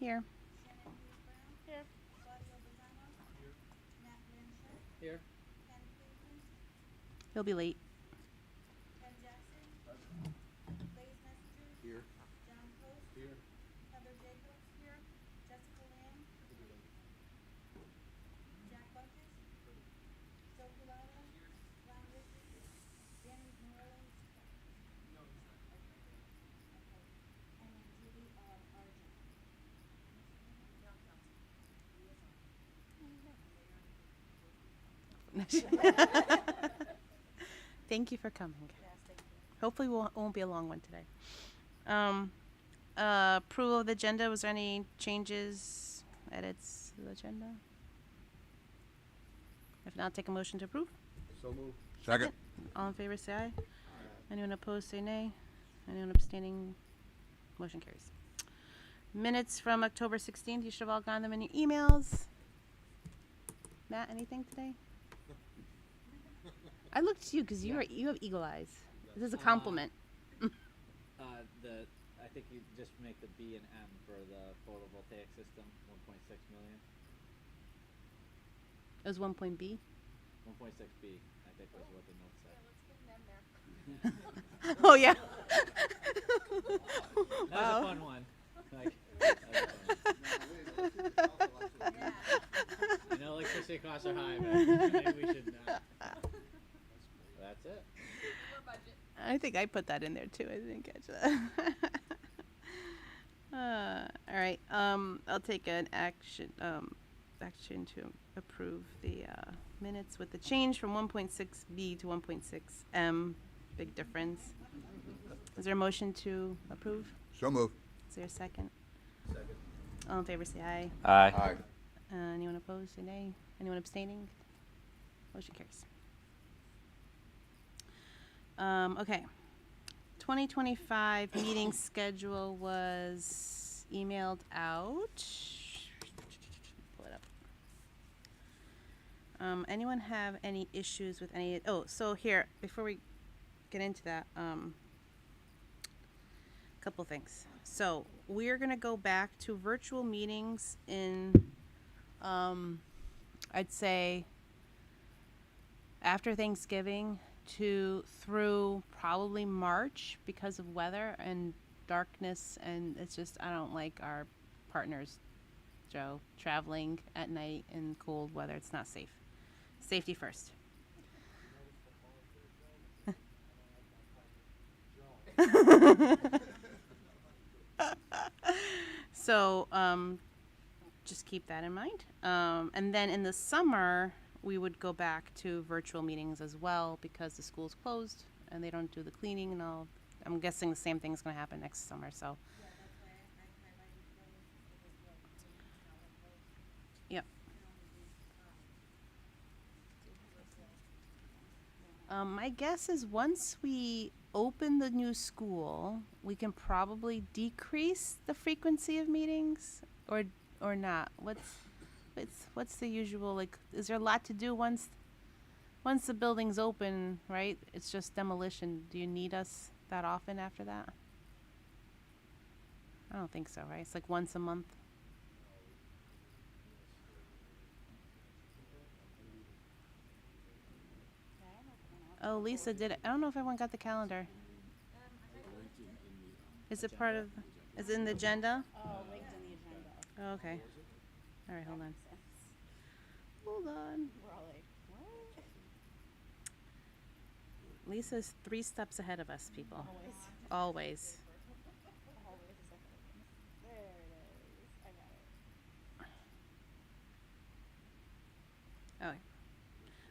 Here. Here. Here. He'll be late. Here. Here. Thank you for coming. Yes, thank you. Hopefully won't be a long one today. Approval of the agenda. Was there any changes, edits to the agenda? If not, take a motion to approve. So moved. Second. All in favor, say aye. Anyone opposed, say nay. Anyone abstaining, motion carries. Minutes from October 16th. You should have all gotten them in your emails. Matt, anything today? I looked at you because you have eagle eyes. This is a compliment. I think you just make the B and M for the photovoltaic system, 1.6 million. It was 1 B. 1.6B, I think was what the note said. Let's get them there. Oh yeah. That was a fun one. Like, I know electricity costs are high, but maybe we should not. That's it. I think I put that in there too. I didn't catch that. All right. I'll take an action to approve the minutes with the change from 1.6B to 1.6M. Big difference. Is there a motion to approve? So moved. Is there a second? Second. All in favor, say aye. Aye. Anyone opposed, say nay. Anyone abstaining? Motion carries. Okay. 2025 meeting schedule was emailed out. Pull it up. Anyone have any issues with any? Oh, so here, before we get into that, couple things. So we're gonna go back to virtual meetings in, I'd say, after Thanksgiving through probably March because of weather and darkness, and it's just I don't like our partners, Joe, traveling at night in cold weather. It's not safe. Safety first. So just keep that in mind. And then in the summer, we would go back to virtual meetings as well because the school's closed and they don't do the cleaning and all. I'm guessing the same thing's going to happen next summer. So. Yep. My guess is once we open the new school, we can probably decrease the frequency of meetings, or not. What's the usual, like? Is there a lot to do once the building's open? Right? It's just demolition. Do you need us that often after that? I don't think so. Right? It's like once a month. Oh, Lisa did it. I don't know if everyone got the calendar. Is it part of? Is it in the agenda? Oh, linked in the agenda. Oh, okay. All right, hold on. Hold on. We're all like, what? Lisa's 3 steps ahead of us, people. Always. Always. Always is ahead of us. There it is. I got it.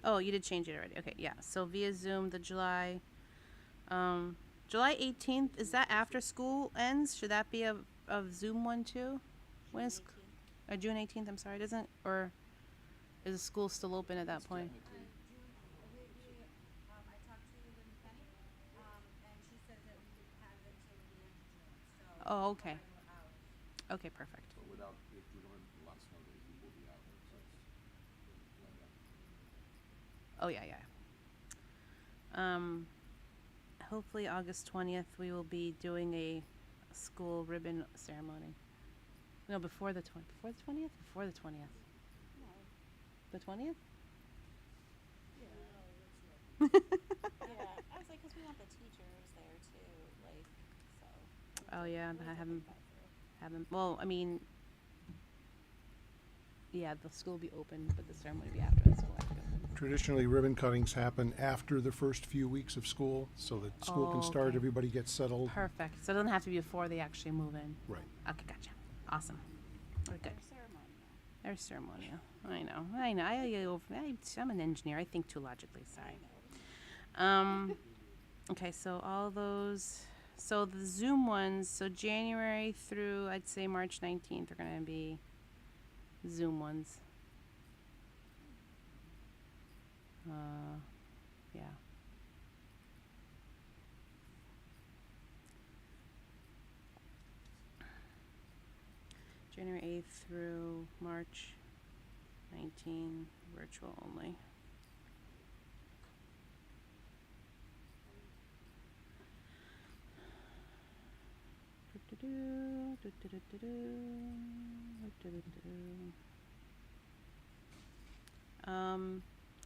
Oh. Oh, you did change it already. Okay, yeah. So via Zoom, the July 18th, is that after school ends? Should that be a Zoom one too? When is June 18th, I'm sorry. Doesn't, or is the school still open at that point? I talked to Lynn Penny, and she said that we would have it till the end of June. So Oh, okay. hours. Okay, perfect. But without, if we don't have a lot of snow days, we will be out. So it's Oh, yeah, yeah. Hopefully August 20th, we will be doing a school ribbon ceremony. No, before the 20th. Before the 20th? Before the 20th. No. The 20th? Yeah. Yeah, I was like, because we want the teachers there too, like, so. Oh, yeah, we I have to haven't, think that through. haven't, well, I mean, yeah, the school will be open, but the ceremony will be after the school actually opens. Traditionally, ribbon cuttings happen after the first few weeks of school, so that school can Oh, start, okay. everybody gets settled. Perfect. So it doesn't have to be before they actually move in. Right. Okay, gotcha. Awesome. Very good. Their ceremonial. There's ceremonial. I know. I'm an engineer. I think too logically. Sorry. Okay, so all those. So the Zoom ones. So January through I'd say March 19th are gonna be Zoom ones. Yeah. January 8th through March 19, virtual only.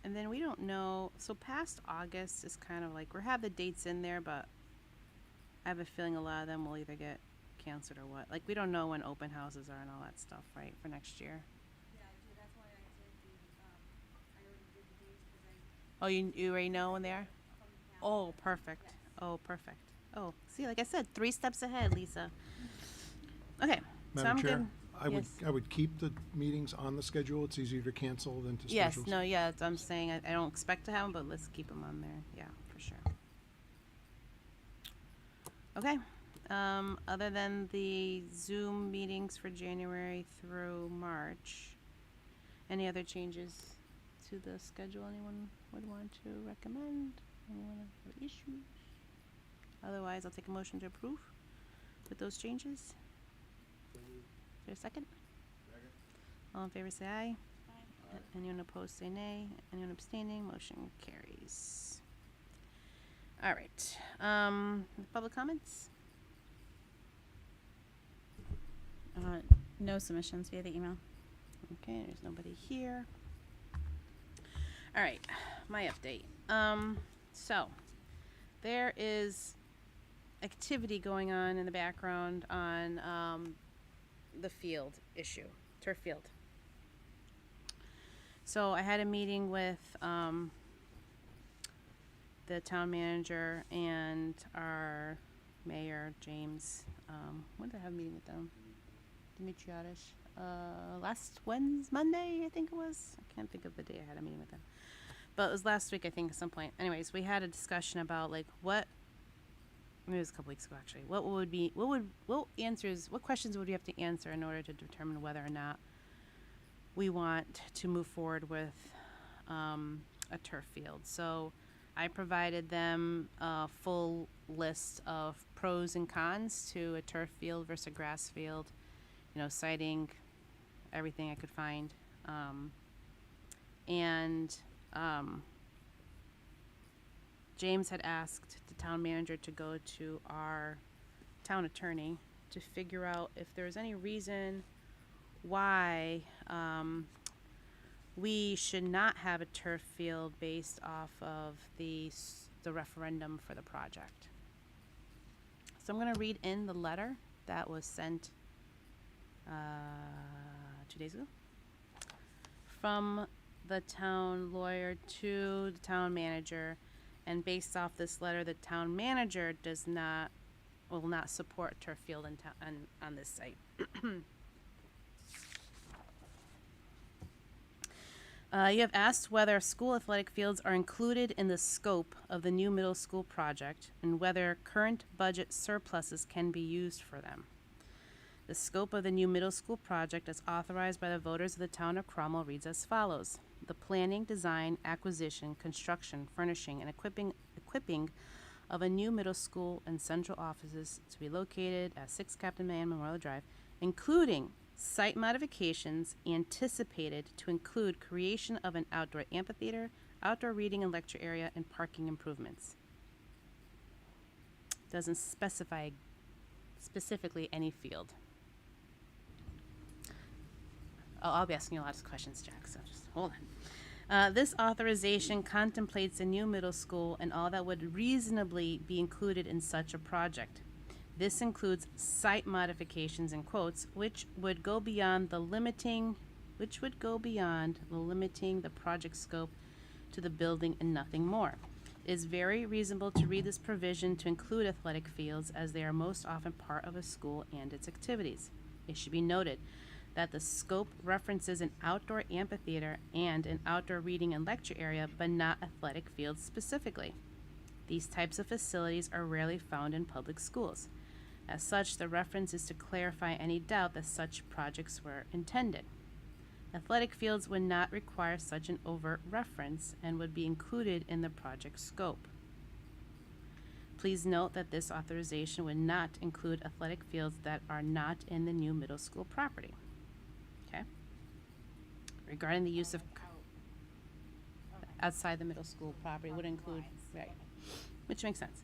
And then we don't know, so past August is kind of like, we have the dates in there, but I have a feeling a lot of them will either get canceled or what. Like, we don't know when open houses are and all that stuff, right, for next year. Yeah, I do, that's why I did the, I already did the dates, cause I. Oh, you already know when they are? From the Oh, calendar. perfect. Yes. Oh, perfect. Oh, see, like I said, 3 steps ahead, Lisa. Okay, so Madam I'm Chair, good. I Yes. would keep the meetings on the schedule. It's easier to cancel than to Yes, schedule. no, yeah, that's what I'm saying. I don't expect to have them, but let's keep them on there. Yeah, for sure. Okay. Other than the Zoom meetings for January through March, any other changes to the schedule anyone would want to recommend? Anyone have issues? Otherwise, I'll take a motion to approve with those changes. Is there a second? Second. All in favor say aye. Fine. Anyone opposed say nay. Anyone abstaining, motion carries. All right. Public comments? No submissions via the email. Okay, there's nobody here. All right, my update. So there is activity going on in the background on the field issue, turf field. So I had a meeting with the town manager and our mayor, James. When did I have a meeting with them? Dimitriadis. Last Monday, I think it was. I can't think of the day I had a meeting with them. But it was last week, I think, at some point. Anyways, we had a discussion about like what it was a couple weeks ago actually. What questions would we have to answer in order to determine whether or not we want to move forward with a turf field. So I provided them a full list of pros and cons to a turf field versus a grass field, you know, citing everything I could find. James had asked the town manager to go to our town attorney to figure out if there's any reason why we should not have a turf field based off of the referendum for the project. So I'm going to read in the letter that was sent 2 days ago from the town lawyer to the town manager, and based off this letter, the town manager will not support turf field on this site. You have asked whether school athletic fields are included in the scope of the new middle school project and whether current budget surpluses can be used for them. The scope of the new middle school project as authorized by the voters of the town of Cromwell reads as follows. The planning, design, acquisition, construction, furnishing, and equipping of a new middle school and central offices to be located at 6 Captain Mann Memorial Drive, including site modifications anticipated to include creation of an outdoor amphitheater, outdoor reading and lecture area, and parking improvements. Doesn't specify specifically any field. Oh, I'll be asking you a lot of questions, Jack, so just hold on. This authorization contemplates a new middle school and all that would reasonably be included in such a project. This includes site modifications in quotes, which would go beyond the limiting the project scope to the building and nothing more. It is very reasonable to read this provision to include athletic fields as they are most often part of a school and its activities. It should be noted that the scope references an outdoor amphitheater and an outdoor reading and lecture area, but not athletic fields specifically. These types of facilities are rarely found in public schools. As such, the reference is to clarify any doubt that such projects were intended. Athletic fields would not require such an overt reference and would be included in the project scope. Please note that this authorization would not include athletic fields that are not in the new middle school property. Okay? Regarding the use of outside the middle school property would include, right, which makes sense.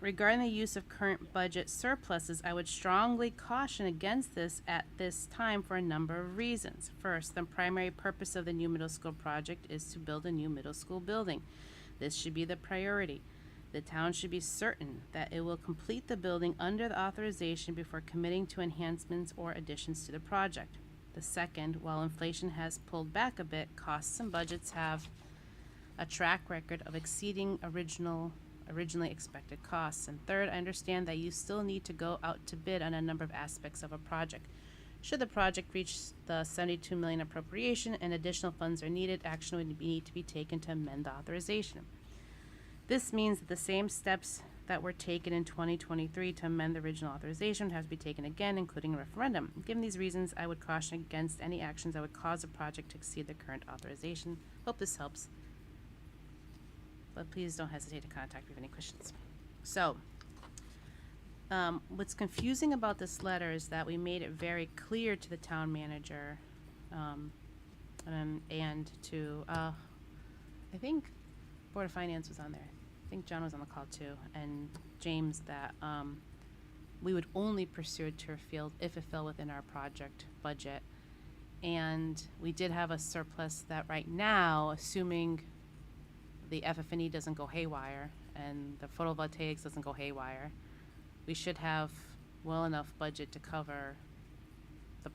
Regarding the use of current budget surpluses, I would strongly caution against this at this time for a number of reasons. First, the primary purpose of the new middle school project is to build a new middle school building. This should be the priority. The town should be certain that it will complete the building under the authorization before committing to enhancements or additions to the project. The second, while inflation has pulled back a bit, costs and budgets have a track record of exceeding originally expected costs. And third, I understand that you still need to go out to bid on a number of aspects of a project. Should the project reach the $72 million appropriation and additional funds are needed, action would need to be taken to amend the authorization. This means that the same steps that were taken in 2023 to amend the original authorization have to be taken again, including a referendum. Given these reasons, I would caution against any actions that would cause a project to exceed the current authorization. Hope this helps. But please don't hesitate to contact me if any questions. So, what's confusing about this letter is that we made it very clear to the town manager, and to, I think Board of Finance was on there. I think John was on the call too, and James, that we would only pursue a turf field if it fell within our project budget. And we did have a surplus that right now, assuming the FF&E doesn't go haywire and the photovoltaics doesn't go haywire, we should have well enough budget to cover the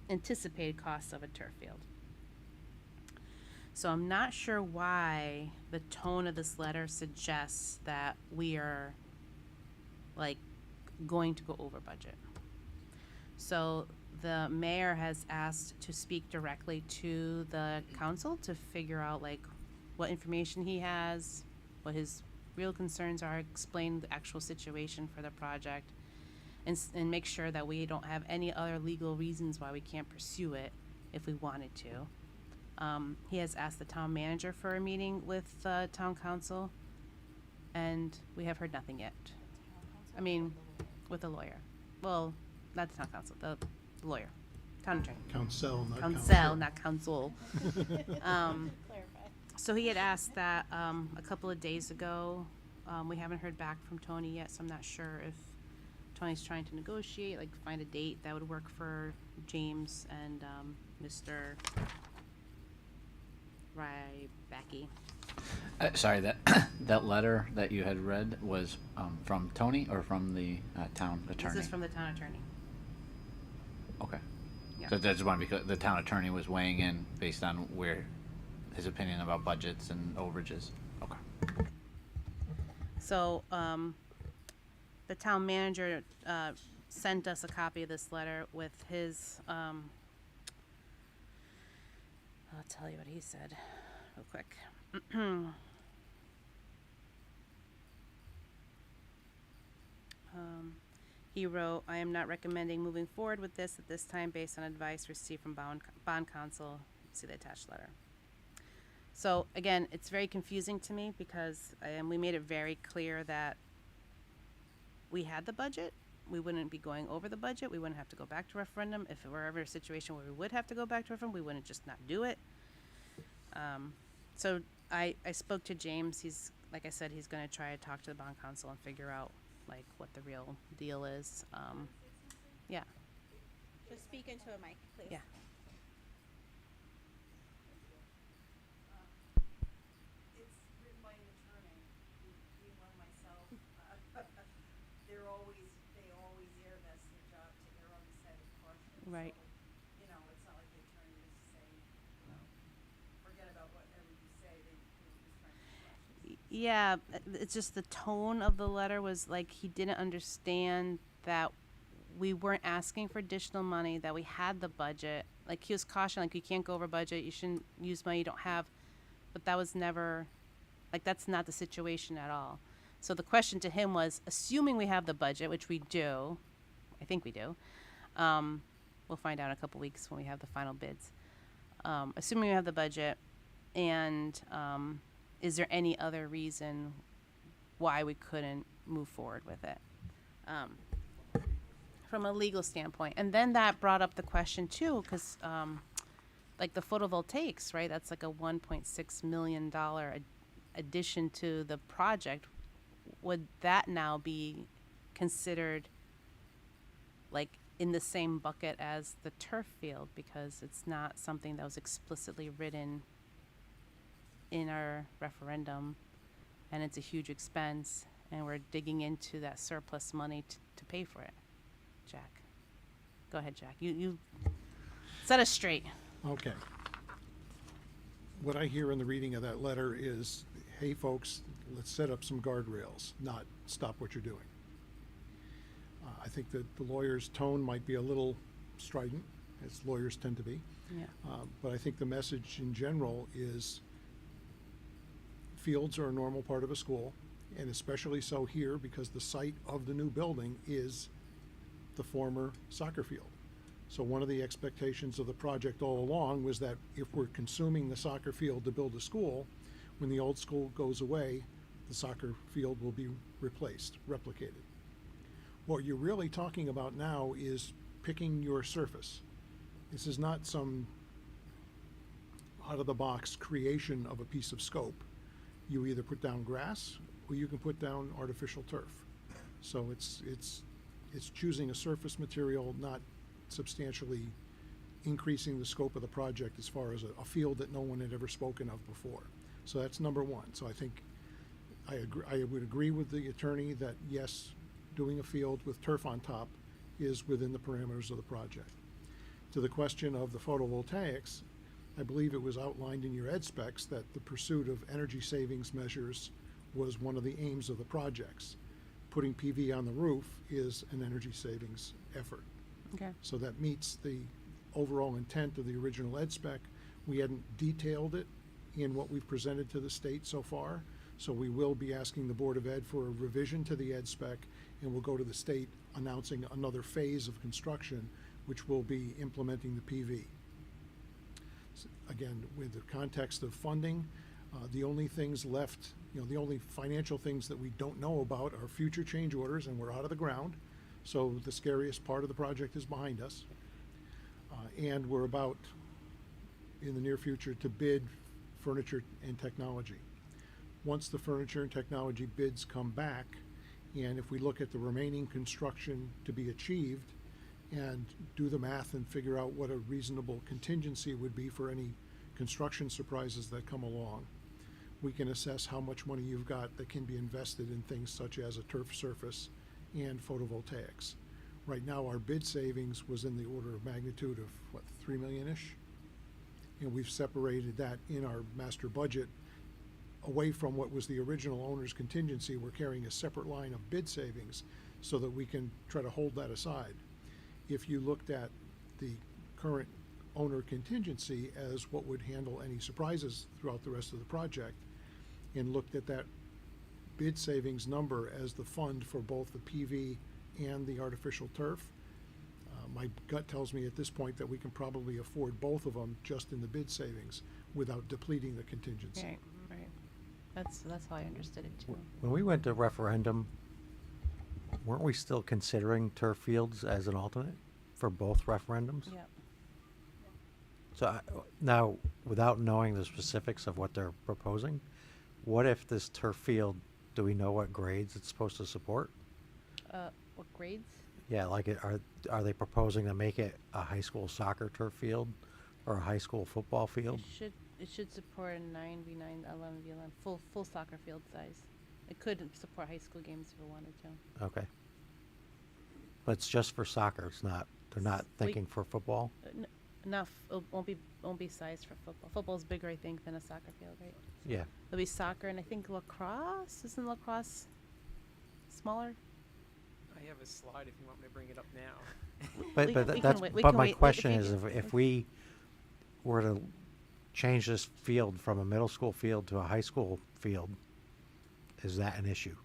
anticipated costs of a turf field. So I'm not sure why the tone of this letter suggests that we are like going to go over budget. So the mayor has asked to speak directly to the council to figure out like what information he has, what his real concerns are, explain the actual situation for the project, and make sure that we don't have any other legal reasons why we can't pursue it if we wanted to. He has asked the town manager for a meeting with the town council, and we have heard nothing yet. I mean, with the lawyer. Well, not the town council, the lawyer, town attorney. Council, not council. Council, not council. Clarify. So he had asked that a couple of days ago. We haven't heard back from Tony yet, so I'm not sure if Tony's trying to negotiate, like find a date that would work for James and Mr. Rybacky. Sorry, that that letter that you had read was from Tony or from the town attorney? This is from the town attorney. Okay. Yeah. So that's one because the town attorney was weighing in based on where his opinion about budgets and overages. Okay. So the town manager sent us a copy of this letter with his, I'll tell you what he said real quick. He wrote, I am not recommending moving forward with this at this time based on advice received from bond counsel. See the attached letter. So again, it's very confusing to me because we made it very clear that we had the budget. We wouldn't be going over the budget. We wouldn't have to go back to referendum. If it were ever a situation where we would have to go back to referendum, we wouldn't just not do it. So I spoke to James. He's, like I said, he's going to try to talk to the bond counsel and figure out like what the real deal is. Yeah. Just speak into a mic, please. Yeah. It's written by an attorney, being one myself, they always air that's their job to err on the side of caution. Right. So, you know, it's not like the attorney is saying, forget about whatever you say, they're just trying to be cautious. Yeah, it's just the tone of the letter was like he didn't understand that we weren't asking for additional money, that we had the budget. Like he was cautioning, like you can't go over budget, you shouldn't use money you don't have. But that was never, like that's not the situation at all. So the question to him was, assuming we have the budget, which we do, I think we do. We'll find out in a couple weeks when we have the final bids. Assuming we have the budget, and is there any other reason why we couldn't move forward with it? From a legal standpoint. And then that brought up the question too, because like the photovoltaics, right? That's like a $1.6 million addition to the project. Would that now be considered like in the same bucket as the turf field, because it's not something that was explicitly written in our referendum, and it's a huge expense, and we're digging into that surplus money to pay for it? Jack, go ahead, Jack. You set us straight. Okay. What I hear in the reading of that letter is, hey, folks, let's set up some guardrails, not stop what you're doing. I think that the lawyer's tone might be a little strident, as lawyers tend to be. Yeah. But I think the message in general is fields are a normal part of a school, and especially so here because the site of the new building is the former soccer field. So one of the expectations of the project all along was that if we're consuming the soccer field to build a school, when the old school goes away, the soccer field will be replicated. What you're really talking about now is picking your surface. This is not some out-of-the-box creation of a piece of scope. You either put down grass or you can put down artificial turf. So it's choosing a surface material, not substantially increasing the scope of the project as far as a field that no one had ever spoken of before. So that's number one. So I think I would agree with the attorney that yes, doing a field with turf on top is within the parameters of the project. To the question of the photovoltaics, I believe it was outlined in your ed specs that the pursuit of energy savings measures was one of the aims of the projects. Putting PV on the roof is an energy savings effort. Okay. So that meets the overall intent of the original ed spec. We hadn't detailed it in what we've presented to the state so far. So we will be asking the Board of Ed for a revision to the ed spec, and we'll go to the state announcing another phase of construction, which will be implementing the PV. Again, with the context of funding, the only things left, the only financial things that we don't know about are future change orders, and we're out of the ground. So the scariest part of the project is behind us. And we're about, in the near future, to bid furniture and technology. Once the furniture and technology bids come back, and if we look at the remaining construction to be achieved and do the math and figure out what a reasonable contingency would be for any construction surprises that come along, we can assess how much money you've got that can be invested in things such as a turf surface and photovoltaics. Right now, our bid savings was in the order of magnitude of, what, 3 million-ish? And we've separated that in our master budget away from what was the original owner's contingency. We're carrying a separate line of bid savings so that we can try to hold that aside. If you looked at the current owner contingency as what would handle any surprises throughout the rest of the project, and looked at that bid savings number as the fund for both the PV and the artificial turf, my gut tells me at this point that we can probably afford both of them just in the bid savings without depleting the contingency. Right, right. That's how I understood it too. When we went to referendum, weren't we still considering turf fields as an alternate for both referendums? Yeah. So now, without knowing the specifics of what they're proposing, what if this turf field, do we know what grades it's supposed to support? What grades? Yeah, like are they proposing to make it a high school soccer turf field or a high school football field? It should support a 9v9, 11v11, full soccer field size. It could support high school games if it wanted to. Okay. But it's just for soccer. They're not thinking for football? Enough. It won't be sized for football. Football's bigger, I think, than a soccer field, right? Yeah. It'll be soccer, and I think lacrosse. Isn't lacrosse smaller? I have a slide if you want me to bring it up now. But We but can that's wait- we but can my wait. question If is you- if we were to change this field from a middle school field to a high school field, is that an issue?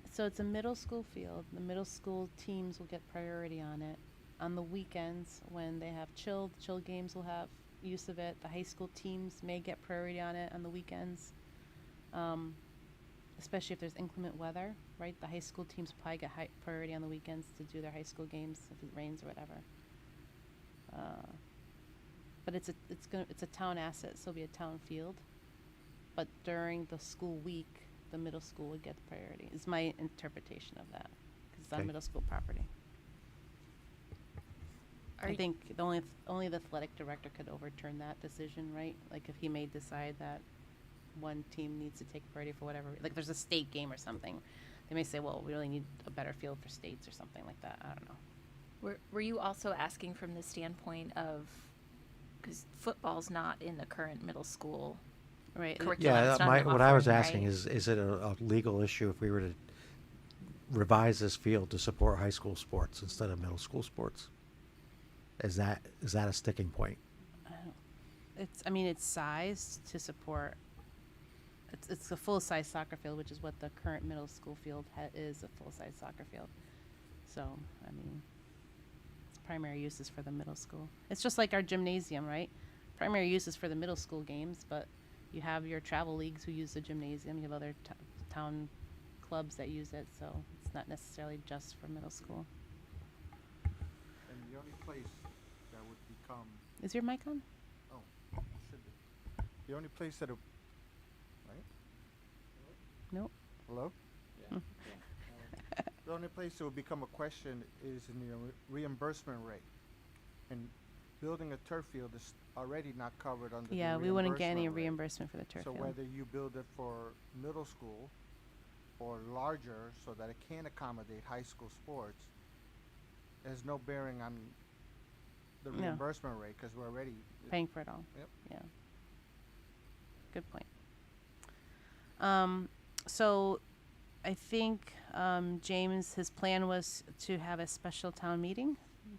So it's a middle school field. The middle school teams will get priority on it. On the weekends, when they have chill games will have use of it. The high school teams may get priority on it on the weekends, especially if there's inclement weather, right? The high school teams probably get high priority on the weekends to do their high school games if it rains or whatever. But it's a town asset, so it'll be a town field. But during the school week, the middle school would get the priority. Is my interpretation of that, because it's on Okay. middle school property. I think only the athletic director could overturn that decision, right? Like if he may decide that one team needs to take priority for whatever, like there's a state game or something, they may say, well, we really need a better field for states or something like that. I don't know. Were you also asking from the standpoint of, because football's not in the current middle school Right. curriculum? Yeah, it's not an what I was offering, asking right? is it a legal issue if we were to revise this field to support high school sports instead of middle school sports? Is that a sticking point? It's sized to support. It's a full size soccer field, which is what the current middle school field is, a full size soccer field. So its primary use is for the middle school. It's just like our gymnasium, right? Primary use is for the middle school games, but you have your travel leagues who use the gymnasium. You have other town clubs that use it, so it's not necessarily just for middle school. And the only place that would become, Is your mic on? oh, should be. The only place that, right? Nope. Hello? Yeah. The only place that would become a question is in the reimbursement rate. And building a turf field is already not covered under the Yeah, reimbursement we wouldn't get any rate. reimbursement for the turf So field. whether you build it for middle school or larger so that it can accommodate high school sports, there's no bearing on the No. reimbursement rate because we're already. Paying for it all. Yep. Yeah. Good point. So I think James, his plan was to have a special town meeting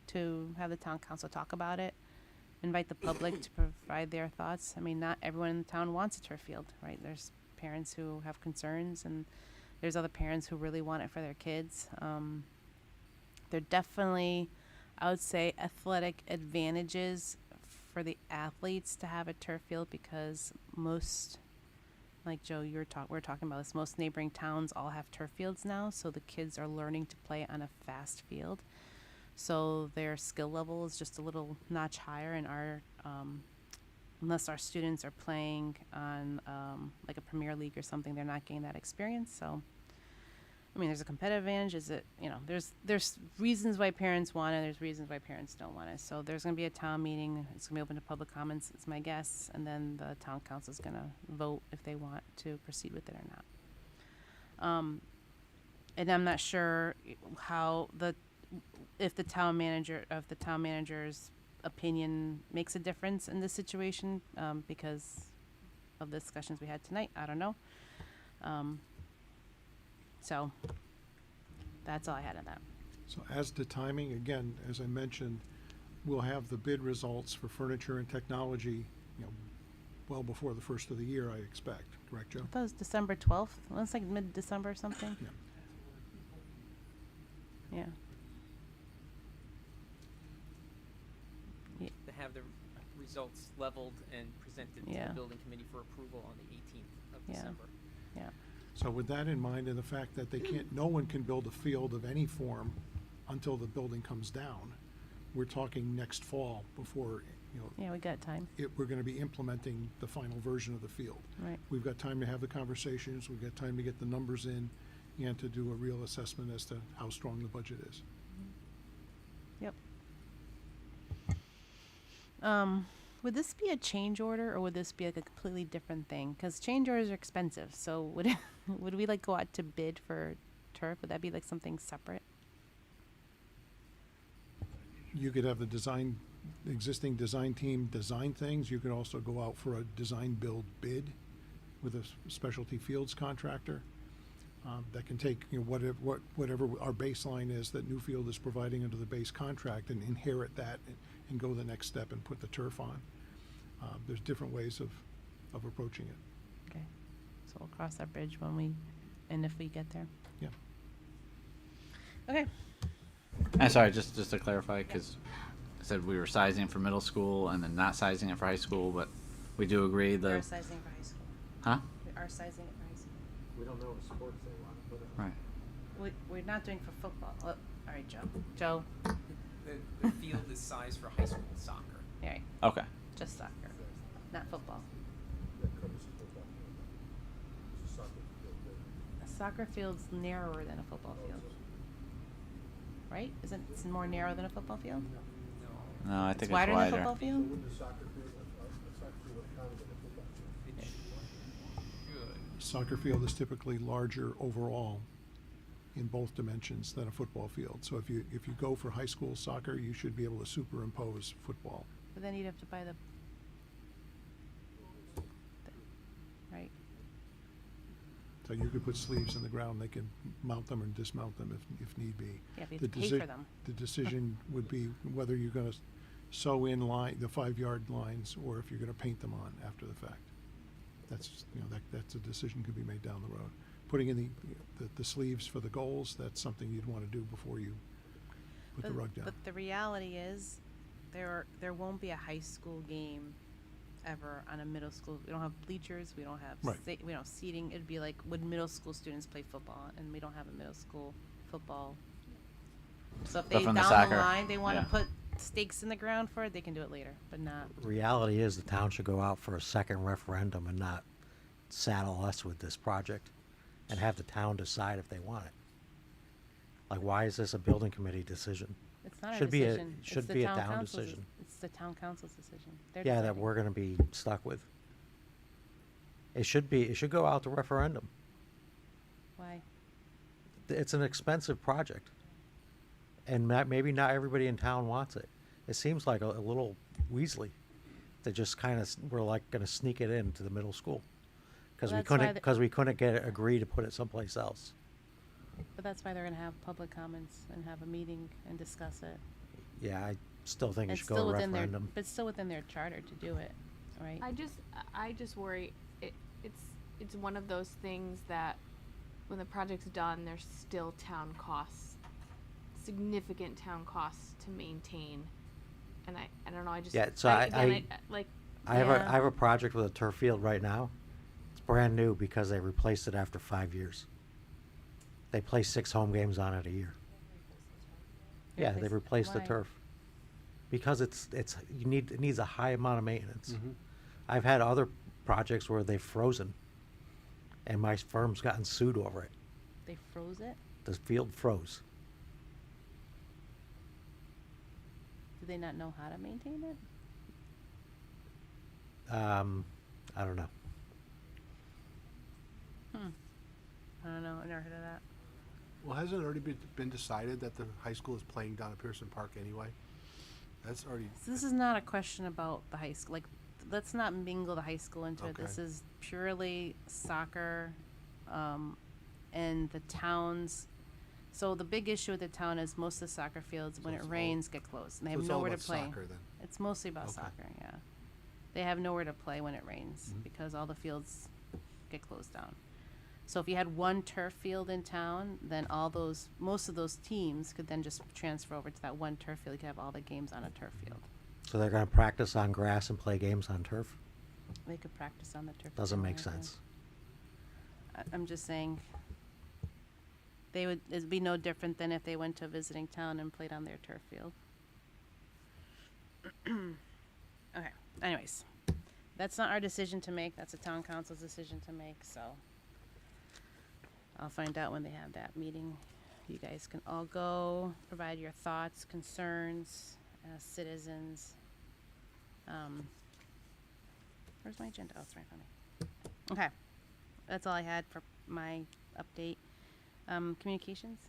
to have the town council talk about it, invite the public to provide their thoughts. I mean, not everyone in the town wants a turf field, right? There's parents who have concerns, and there's other parents who really want it for their kids. There are definitely, I would say, athletic advantages for the athletes to have a turf field because most, like Joe, we're talking about this, most neighboring towns all have turf fields now, so the kids are learning to play on a fast field. So their skill level is just a little notch higher, and unless our students are playing on like a Premier League or something, they're not getting that experience. So, I mean, there's a competitive advantage. Is it, there's reasons why parents want it. There's reasons why parents don't want it. So there's going to be a town meeting. It's going to be open to public comments. It's my guess, and then the town council is going to vote if they want to proceed with it or not. And I'm not sure if the town manager's opinion makes a difference in this situation because of the discussions we had tonight. I don't know. So that's all I had on that. So as to timing, again, as I mentioned, we'll have the bid results for furniture and technology, well before the first of the year, I expect. Correct, Joe? I thought it was December 12th. It was like mid-December or something. Yeah. Yeah. To have the results leveled and presented to Yeah. the building committee for approval on the 18th of Yeah. December. Yeah. So with that in mind and the fact that no one can build a field of any form until the building comes down, we're talking next fall before, Yeah, we got time. we're gonna be implementing the final version of the field. Right. We've got time to have the conversations, we've got time to get the numbers in, and to do a real assessment as to how strong the budget is. Yep. Would this be a change order, or would this be like a completely different thing? Because change orders are expensive. So would would we like go out to bid for turf? Would that be like something separate? You could have the existing design team design things. You could also go out for a design build bid with a specialty fields contractor. That can take, whatever our baseline is that Newfield is providing under the base contract and inherit that and go the next step and put the turf on. There's different ways of approaching it. Okay. So we'll cross that bridge and if we get there. Yeah. Okay. I'm sorry, just to clarify, because I said we were sizing for middle school and then not sizing it for high school, but we do agree We are the, sizing for high school. huh? We are sizing it for high school. We don't know what sports they want to put in. Right. We're not doing for football. Oh, all right, Joe. Joe. The field is sized for high school soccer. All right. Okay. Just soccer, not football. A soccer field's narrower than a football field. Right? Isn't it more narrow than a football field? No. No, I It's think it's wider than a wider. football field? Good. Soccer field is typically larger overall in both dimensions than a football field. So if you go for high school soccer, you should be able to superimpose football. But then you'd have to buy right. So you could put sleeves in the ground, they can mount them and dismount them if need be. Yeah, but you The have to pay deci- for them. The decision would be whether you're gonna sew in the 5-yard lines or if you're gonna paint them on after the fact. That's, that's a decision could be made down the road. Putting in the sleeves for the goals, that's something you'd wanna do before you put the rug down. But the reality is, there won't be a high school game ever on a middle school. We don't have bleachers. We don't have Right. we don't have seating. It'd be like, would middle school students play football? And we don't have a middle school football. So if But they from the down soccer, the line they want to yeah. put stakes in the ground for it, they can do it later, but not. Reality is the town should go out for a second referendum and not saddle us with this project and have the town decide if they want it. Like, why is this a building committee decision? It's not Should a be a- decision. should It's the be a town town council's decision. It's the town council's decision. They're Yeah, that deciding. we're gonna be stuck with. It should go out to referendum. Why? It's an expensive project. And maybe not everybody in town wants it. It seems like a little Weasley. They just kind of, we're like gonna sneak it into the middle school. Cause Well, we that's why couldn't, the- cause we couldn't agree to put it someplace else. But that's why they're gonna have public comments and have a meeting and discuss it. Yeah, I still think it It's should go still to within their, referendum. but it's still within their charter to do it, right? I just worry it's one of those things that when the project's done, there's still town costs, significant town costs to maintain. And I don't know, I just Yeah, so again, I- like I Yeah. have a project with a turf field right now. It's brand new because they replaced it after 5 years. They play 6 home games on it a year. They Yeah, they replaced the why? turf. Because it needs a high amount of maintenance. Mm-hmm. I've had other projects where they've frozen, and my firm's gotten sued over it. They froze it? The field froze. Do they not know how to maintain it? I don't know. I don't know, I never heard of that. Well, hasn't it already been decided that the high school is playing down at Pearson Park anyway? That's already. So this is not a question about the high school, like, let's not mingle the high school into it. This Okay. is purely soccer, and the towns. So the big issue with the town is most of the soccer fields, when So it it's all- rains, get closed, and they So have it's all nowhere to about play. soccer then. It's mostly about Okay. soccer, yeah. They have nowhere to play when it rains, Mhm. because all the fields get closed down. So if you had one turf field in town, then most of those teams could then just transfer over to that one turf field. You could have all the games on a turf field. So they're gonna practice on grass and play games on turf? They could practice on the turf. if Doesn't they make wanted to. sense. I'm just saying, it'd be no different than if they went to a visiting town and played on their turf field. Okay, anyways, that's not our decision to make, that's a town council's decision to make, so I'll find out when they have that meeting You guys can all go, provide your thoughts, concerns as citizens. Where's my agenda? Oh, it's right in front of me. Okay, that's all I had for my update. Communications?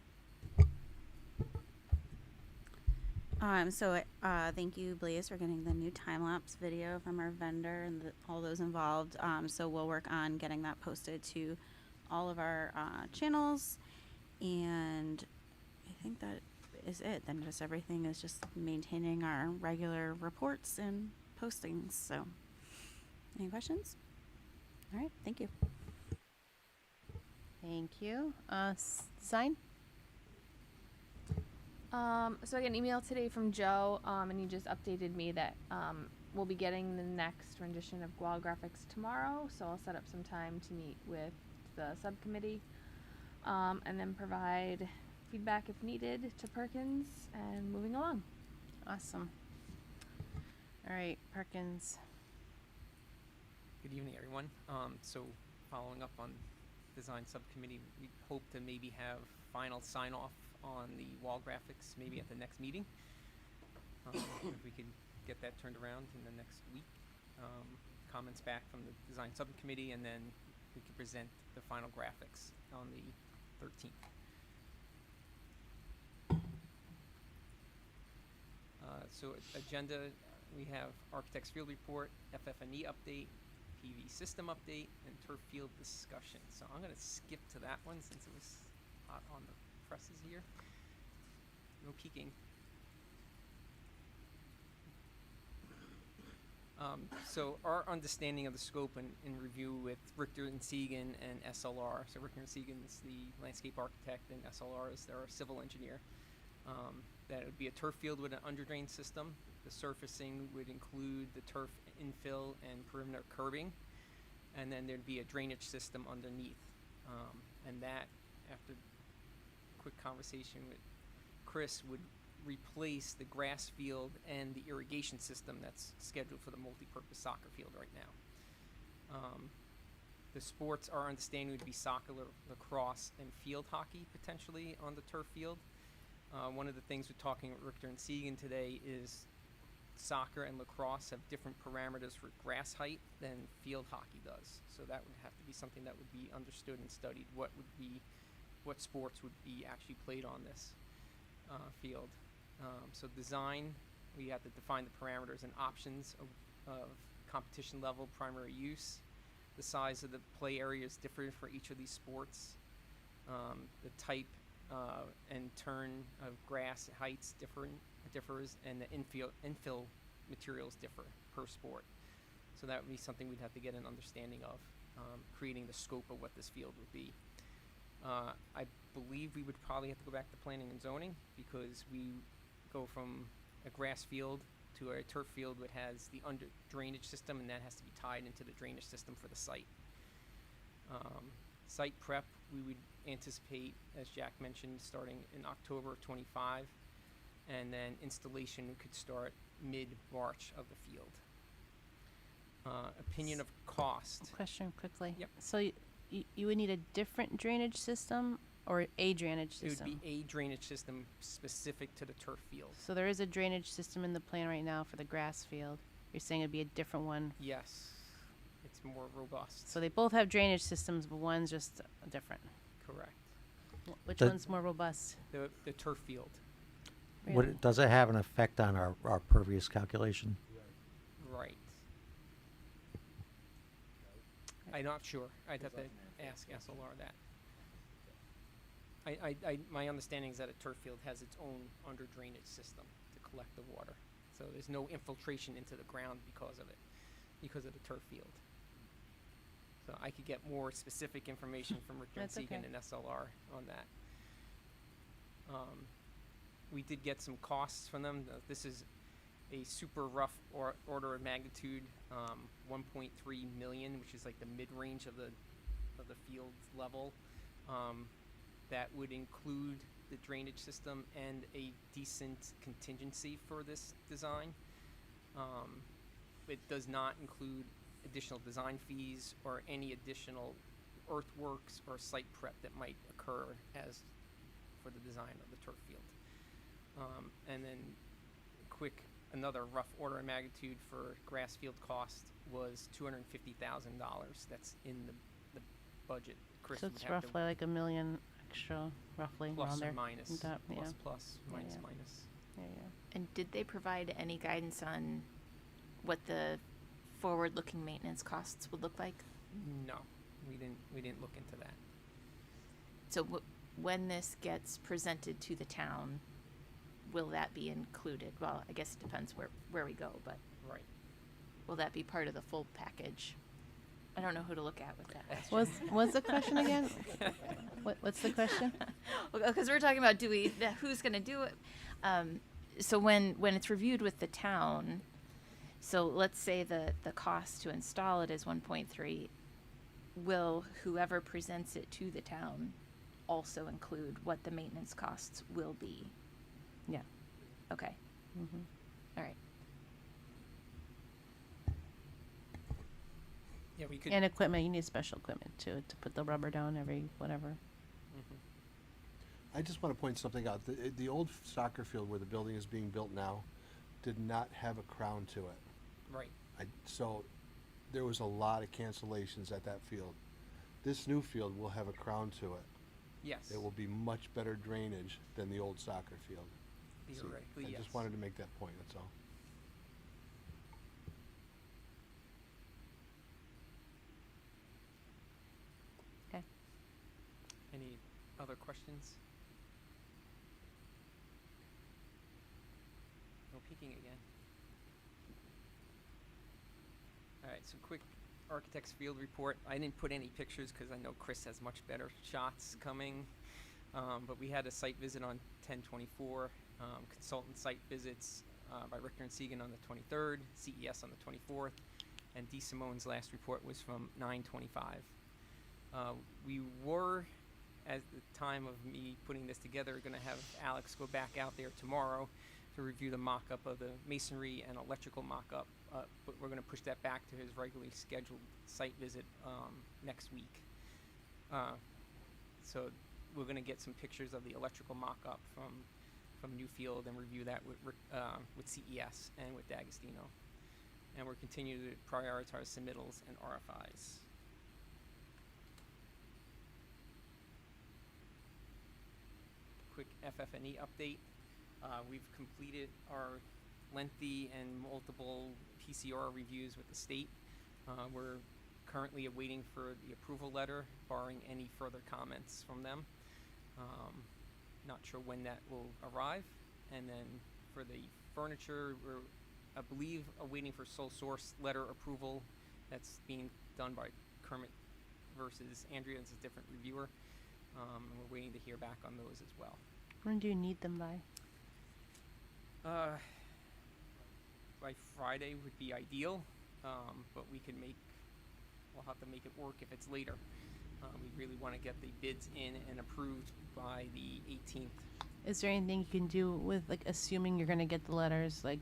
Thank you, Blaze, for getting the new time-lapse video from our vendor and all those involved. So we'll work on getting that posted to all of our channels, and I think that is it. Then just everything is just maintaining our regular reports and postings. So, any questions? All right, thank you. Thank you. Design? So I got an email today from Joe, and he just updated me that we'll be getting the next rendition of Gual graphics tomorrow. So I'll set up some time to meet with the subcommittee, and then provide feedback if needed to Perkins, and moving along. Awesome. All right, Perkins. Good evening, everyone. So following up on design subcommittee, we hope to maybe have final sign-off on the wall graphics maybe at the next meeting. If we could get that turned around in the next week. Comments back from the design subcommittee, and then we could present the final graphics on the 13th. So agenda, we have architect's field report, FF&E update, PV system update, and turf field discussion. So I'm going to skip to that one since it was hot on the presses here. No peeking. So our understanding of the scope in review with Richter and Segan and SLR. So Richter and Segan is the landscape architect, and SLR is their civil engineer. That it would be a turf field with an underdrain system. The surfacing would include the turf infill and perimeter curbing, and then there'd be a drainage system underneath. And that, after a quick conversation with Chris, would replace the grass field and the irrigation system that's scheduled for the multi-purpose soccer field right now. The sports, our understanding, would be soccer, lacrosse, and field hockey potentially on the turf field. One of the things we're talking with Richter and Segan today is soccer and lacrosse have different parameters for grass height than field hockey does. So that would have to be something that would be understood and studied. What sports would be actually played on this field. So design, we have to define the parameters and options of competition level, primary use. The size of the play area is different for each of these sports. The type and turn of grass heights differs, and the infill materials differ per sport. So that would be something we'd have to get an understanding of, creating the scope of what this field would be. I believe we would probably have to go back to planning and zoning, because we go from a grass field to a turf field that has the under drainage system, and that has to be tied into the drainage system for the site. Site prep, we would anticipate, as Jack mentioned, starting in October of 25, and then installation could start mid-March of the field. Opinion of cost. Question quickly. Yep. So you would need a different drainage system or a drainage It system? would be a drainage system specific to the turf field. So there is a drainage system in the plan right now for the grass field. You're saying it'd be a different one. Yes, it's more robust. So they both have drainage systems, but one's just different. Correct. Which The- one's more robust? The turf field. Really? Does it have an effect on our pervious calculation? Right. I'm not sure. I'd have to ask SLR that. My understanding is that a turf field has its own under drainage system to collect the water. So there's no infiltration into the ground because of it, because of the turf field. So I could get more specific information from Richter and That's Segan okay. and SLR on that. We did get some costs from them. This is a super rough order of magnitude, 1.3 million, which is like the mid-range of the field level. That would include the drainage system and a decent contingency for this design. It does not include additional design fees or any additional earthworks or site prep that might occur as for the design of the turf field. And then another rough order of magnitude for grass field cost was $250,000. That's in the budget. Chris So would it's have to roughly like $1 million extra, roughly plus around or there. minus, That- yeah. plus, Yeah, minus, yeah. minus. Yeah, yeah. And did they provide any guidance on what the forward-looking maintenance costs would look like? No, we didn't look into that. So when this gets presented to the town, will that be included? Well, I guess it depends where we go, but Right. will that be part of the full package? I don't know who to look at with that. What's the question again? What's the question? Because we're talking about who's going to do it. So when it's reviewed with the town, so let's say the cost to install it is 1.3, will whoever presents it to the town also include what the maintenance costs will be? Yeah. Okay. Mm-hmm. All right. Yeah, we could. And equipment, you need special equipment too, to put the rubber down every whatever. Mhm. I just want to point something out. The old soccer field where the building is being built now did not have a crown to it. Right. So there was a lot of cancellations at that field. This new field will have a crown to it. Yes. It will be much better drainage than the old soccer field. So Theoretically, I yes. just wanted to make that point, that's all. Okay. Any other questions? No peeking again. All right, so quick architect's field report. I didn't put any pictures because I know Chris has much better shots coming. But we had a site visit on 10/24, consultant site visits by Richter and Segan on the 23rd, CES on the 24th, and D. Simone's last report was from 9/25. We were, at the time of me putting this together, going to have Alex go back out there tomorrow to review the mock-up of the masonry and electrical mock-up, but we're going to push that back to his regularly scheduled site visit next week. So we're going to get some pictures of the electrical mock-up from Newfield and review that with CES and with D'Agostino. And we're continuing to prioritize submittals and RFIs. Quick FF&E update. We've completed our lengthy and multiple PCR reviews with the state. We're currently awaiting for the approval letter, barring any further comments from them. Not sure when that will arrive. And then for the furniture, we're, I believe, awaiting for sole source letter approval. That's being done by Kermit versus Andrea. It's a different reviewer. And we're waiting to hear back on those as well. When do you need them by? By Friday would be ideal, but we'll have to make it work if it's later. We really want to get the bids in and approved by the 18th. Is there anything you can do with, like, assuming you're gonna get the letters, like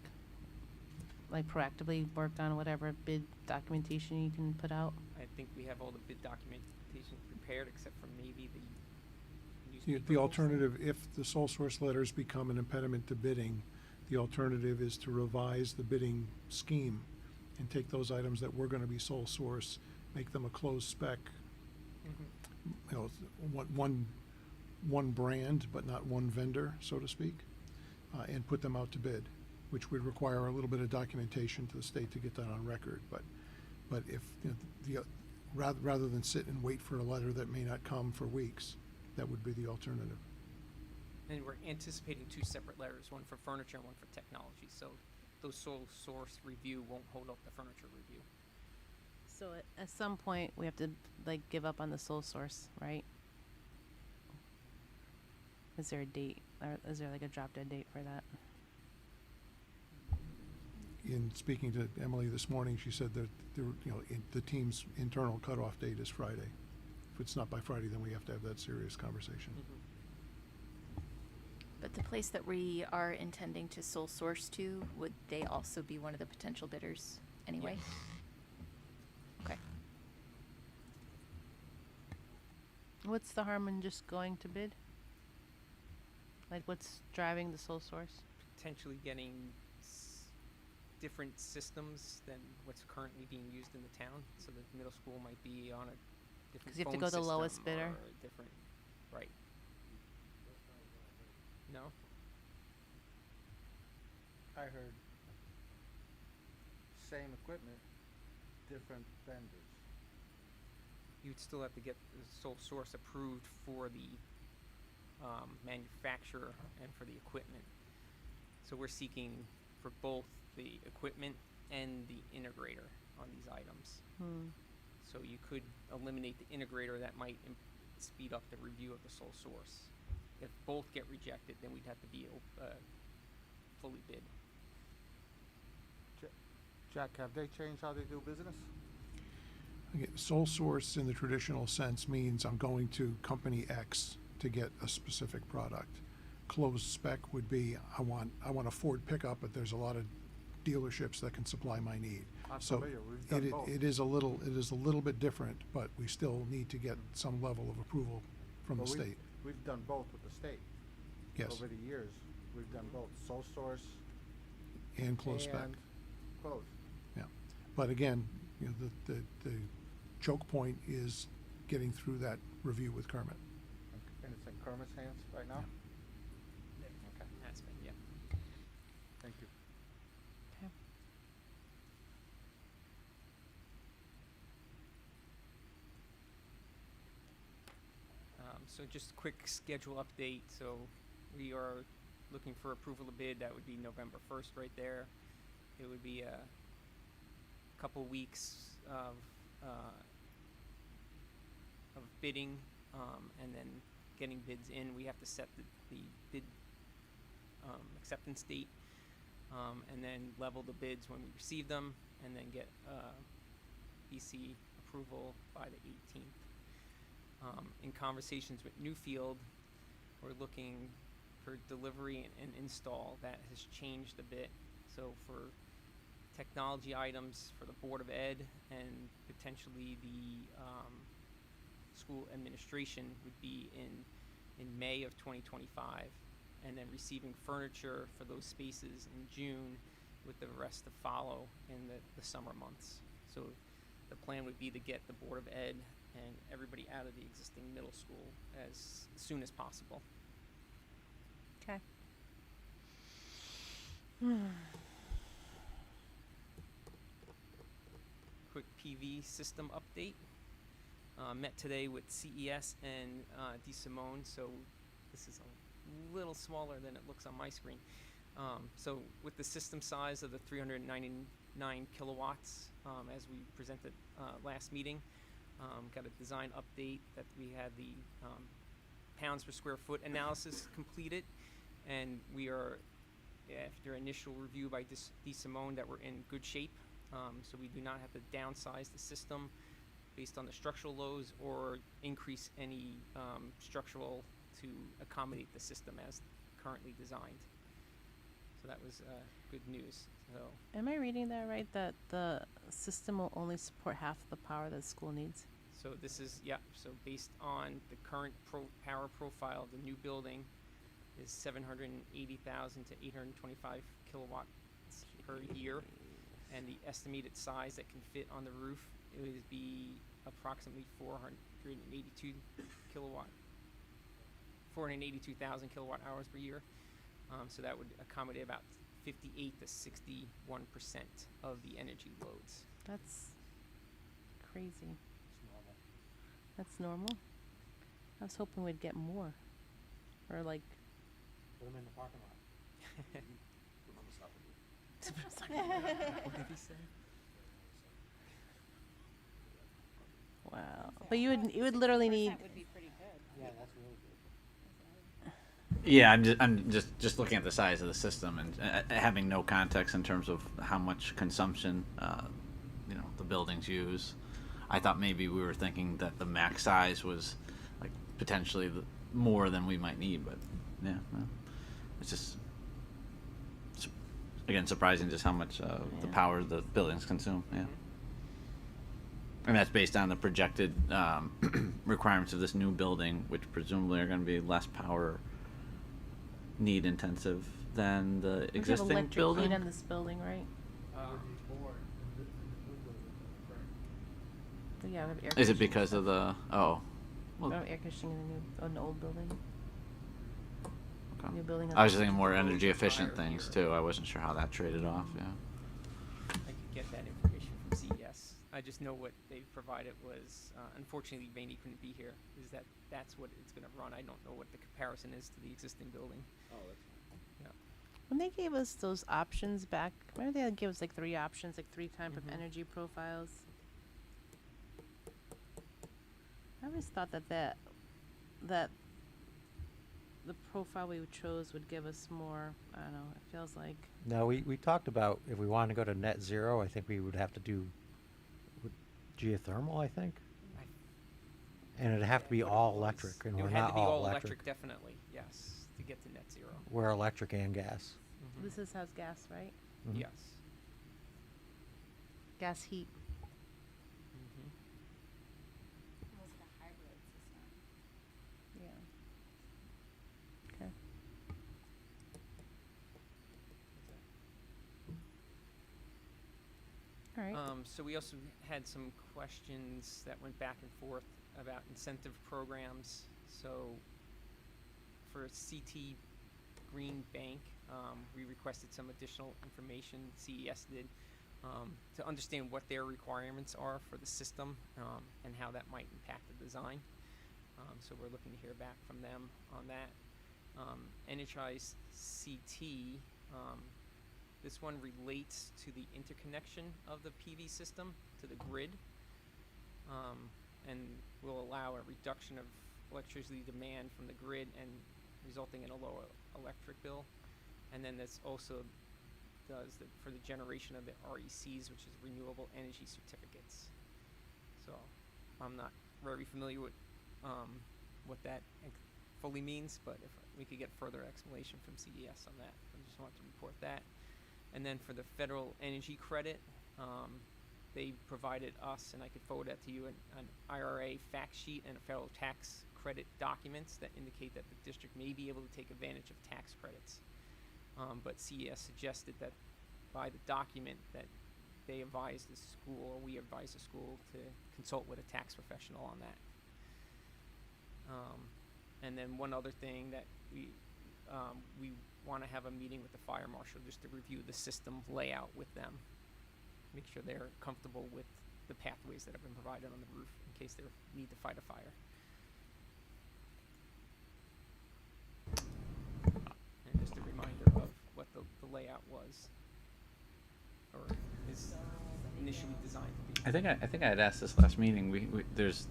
proactively work on whatever bid documentation you can put out? I think we have all the bid documentation prepared except for maybe the The newspaper posting. alternative, if the sole source letters become an impediment to bidding, the alternative is to revise the bidding scheme and take those items that were gonna be sole source, make them a closed spec, Mhm. you know, one brand, but not one vendor, so to speak, and put them out to bid, which would require a little bit of documentation to the state to get that on record. But if, you know, rather than sit and wait for a letter that may not come for weeks, that would be the alternative. And we're anticipating 2 separate letters, one for furniture and one for technology. So those sole source review won't hold up the furniture review. So at some point, we have to, like, give up on the sole source, right? Is there a date, or is there like a drop dead date for that? In speaking to Emily this morning, she said that the team's internal cutoff date is Friday. If it's not by Friday, then we have to have that serious conversation. But the place that we are intending to sole source to, would they also be one of the potential bidders anyway? Yes. Okay. What's the harm in just going to bid? Like what's driving the sole source? Potentially getting different systems than what's currently being used in the town. So the middle school might be on a different 'Cause you have to phone go the lowest system bidder? or a different, right? No. I heard same equipment, different vendors. You'd still have to get the sole source approved for the manufacturer and for the equipment. So we're seeking for both the equipment and the integrator on these items. So you could eliminate the integrator. That might speed up the review of the sole source. If both get rejected, then we'd have to be fully bid. Jack, have they changed how they do business? Okay, sole source in the traditional sense means I'm going to company X to get a specific product. Closed spec would be, I want a Ford pickup, but there's a lot of dealerships that can supply my need. I'm So familiar. We've done both. it is a little bit different, but we still need to get some level of approval from the But state. We've done both with the state. Yes, Over the years, we've done both, sole source and closed spec. and closed. Yeah, but again, you know, the choke point is getting through that review with Kermit. And it's in Kermit's hands right now? Okay, Has been, yeah. thank you. So just a quick schedule update. So we are looking for approval of bid. That would be November 1st right there. It would be a couple weeks of bidding and then getting bids in. We have to set the bid acceptance date and then level the bids when we receive them and then get BC approval by the 18th. In conversations with Newfield, we're looking for delivery and install. That has changed a bit. So for technology items for the Board of Ed and potentially the school administration would be in May of 2025, and then receiving furniture for those spaces in June, with the rest to follow in the summer months. So the plan would be to get the Board of Ed and everybody out of the existing middle school as soon as possible. Okay. Quick PV system update. Met today with CES and DeSimone, so this is a little smaller than it looks on my screen. So with the system size of the 399 kilowatts, as we presented last meeting, got a design update that we had the pounds per square foot analysis completed, and we are, after initial review by DeSimone, that we're in good shape. So we do not have to downsize the system based on the structural loads or increase any structural to accommodate the system as currently designed. So that was good news. So Am I reading that right? That the system will only support half the power that the school needs? So this is, yeah, so based on the current power profile, the new building is 780,000 to 825 kilowatts per year. And the estimated size that can fit on the roof, it would be approximately 482,000 kilowatt hours per year. So that would accommodate about 58 to 61% of the energy loads. That's crazy. That's normal? I was hoping we'd get more. Or like... Put them in the parking lot. What did he say? Wow. But you would literally need... Would be pretty good. Yeah, that's really good. Yeah, I'm just looking at the size of the system and having no context in terms of how much consumption, the buildings use. I thought maybe we were thinking that the max size was like potentially more than we might need, but yeah, no. It's just again surprising just how much the power the buildings consume. Yeah. And that's based on the projected requirements of this new building, which presumably are going to be less power need intensive than the We have existing electric building? heat in this building, right? But yeah, we have air Is it conditioning because of stuff. the, oh, We well, have air conditioning in the old building. okay. New building. I was just thinking more energy efficient things too. I wasn't sure how that traded off, yeah. I could get that information from CES. I just know what they provided was, unfortunately, Rainey couldn't be here. Is that's what it's going to run? I don't know what the comparison is to the existing building. Oh, that's fine. Yeah. When they gave us those options back, remember they gave us like 3 options, like 3 type of Mhm. energy profiles? I always thought that the profile we chose would give us more, I don't know, it feels like. No, we talked about if we wanted to go to net zero, I think we would have to do geothermal, I think. And it'd have to be What it all was. electric, and It we're had not to be all all electric. definitely, yes, to get to net zero. We're electric and gas. Mhm. This is has gas, right? Mhm. Yes. Gas heat. Mhm. Almost like a hybrid system. Yeah. Okay. All right. So we also had some questions that went back and forth about incentive programs. So for CT Green Bank, we requested some additional information, CES did, to understand what their requirements are for the system and how that might impact the design. So we're looking to hear back from them on that. NHI's CT, this one relates to the interconnection of the PV system to the grid, and will allow a reduction of electricity demand from the grid and resulting in a lower electric bill. And then this also does for the generation of the RECs, which is renewable energy certificates. So I'm not very familiar with what that fully means, but if we could get further explanation from CES on that, I just wanted to report that. And then for the federal energy credit, they provided us, and I could forward that to you, an IRA fact sheet and a federal tax credit documents that indicate that the district may be able to take advantage of tax credits. But CES suggested that by the document that they advise the school, or we advise the school, to consult with a tax professional on that. And then one other thing that we want to have a meeting with the fire marshal just to review the system layout with them. Make sure they're comfortable with the pathways that have been provided on the roof in case they need to fight a fire. And just a reminder of what the layout was, or is initially designed to be. I think I had asked this last meeting. We there's,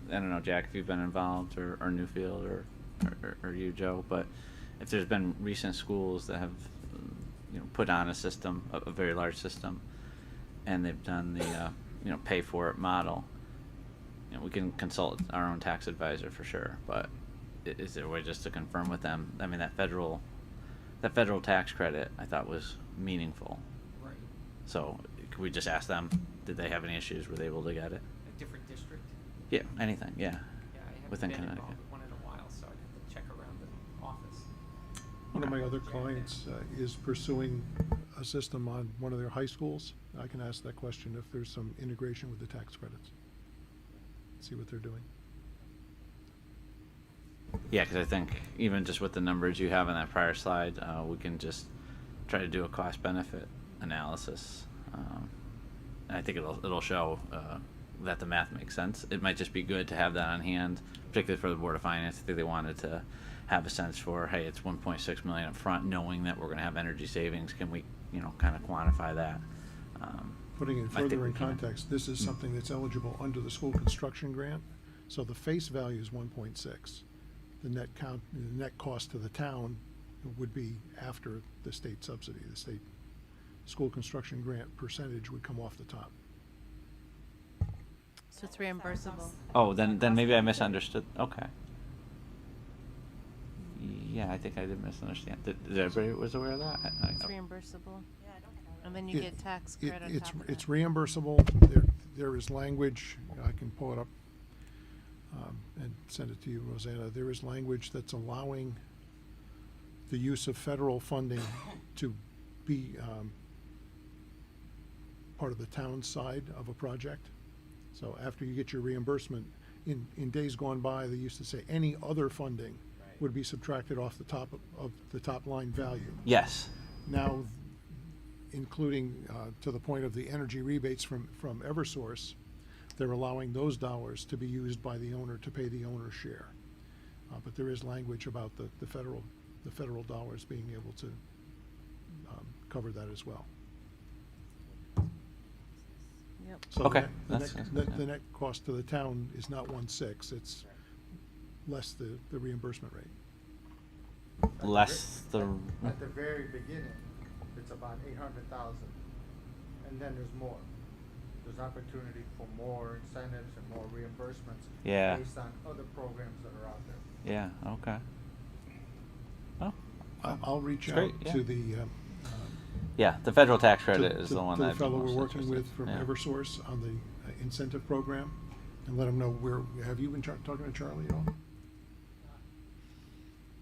I don't know, Jack, if you've been involved, or Newfield, or you, Joe, but if there's been recent schools that have, put on a system, a very large system, and they've done the, pay for it model, we can consult our own tax advisor for sure. But is there a way just to confirm with them? I mean, that federal tax credit I thought was meaningful. Right. So could we just ask them? Did they have any issues? Were they able to get it? A different district? Yeah, anything. Yeah. Yeah, I haven't Within been Connecticut. involved with one in a while, so I'd have to check around the office. One of my other clients is pursuing a system on one of their high schools. I can ask that question if there's some integration with the tax credits. See what they're doing. Yeah, because I think even just with the numbers you have on that prior slide, we can just try to do a cost-benefit analysis, and I think it'll show that the math makes sense. It might just be good to have that on hand, particularly for the Board of Finance. I think they wanted to have a sense for, hey, it's 1.6 million up front, knowing that we're going to have energy savings. Can we, kind of quantify that? Putting it I think further we in can. context, this is something that's eligible under the school construction grant. So the face value is 1.6. The net cost to the town would be after the state subsidy. The state school construction grant percentage would come off the top. So it's reimbursable. Oh, then maybe I misunderstood. Okay. Yeah, I think I did misunderstand. Did everybody was aware of that? It's reimbursable. Yeah, I don't know. And then you It- get tax credit on top of It's that. reimbursable. There is language, I can pull it up and send it to you, Rosanna. There is language that's allowing the use of federal funding to be part of the town side of a project. So after you get your reimbursement, in days gone by, they used to say any other funding would be subtracted off the top of the top line value. Yes. Now, including to the point of the energy rebates from Eversource, they're allowing those dollars to be used by the owner to pay the owner's share. But there is language about the federal dollars being able to cover that as well. Yep. So Okay, the that's net, good. net cost to the town is not 1/6, it's less the reimbursement rate. Less the. At the very beginning, it's about 800,000, and then there's more. There's opportunity for more incentives and more reimbursements Yeah. based on other programs that are out there. Yeah. Okay. Oh. I'll reach That's out great, yeah. to the Yeah, the federal tax to, credit is to- the one to that the I'd be fellow most we're working interested. with from Yeah. Eversource on the incentive program, and let them know have you been talking to Charlie at all?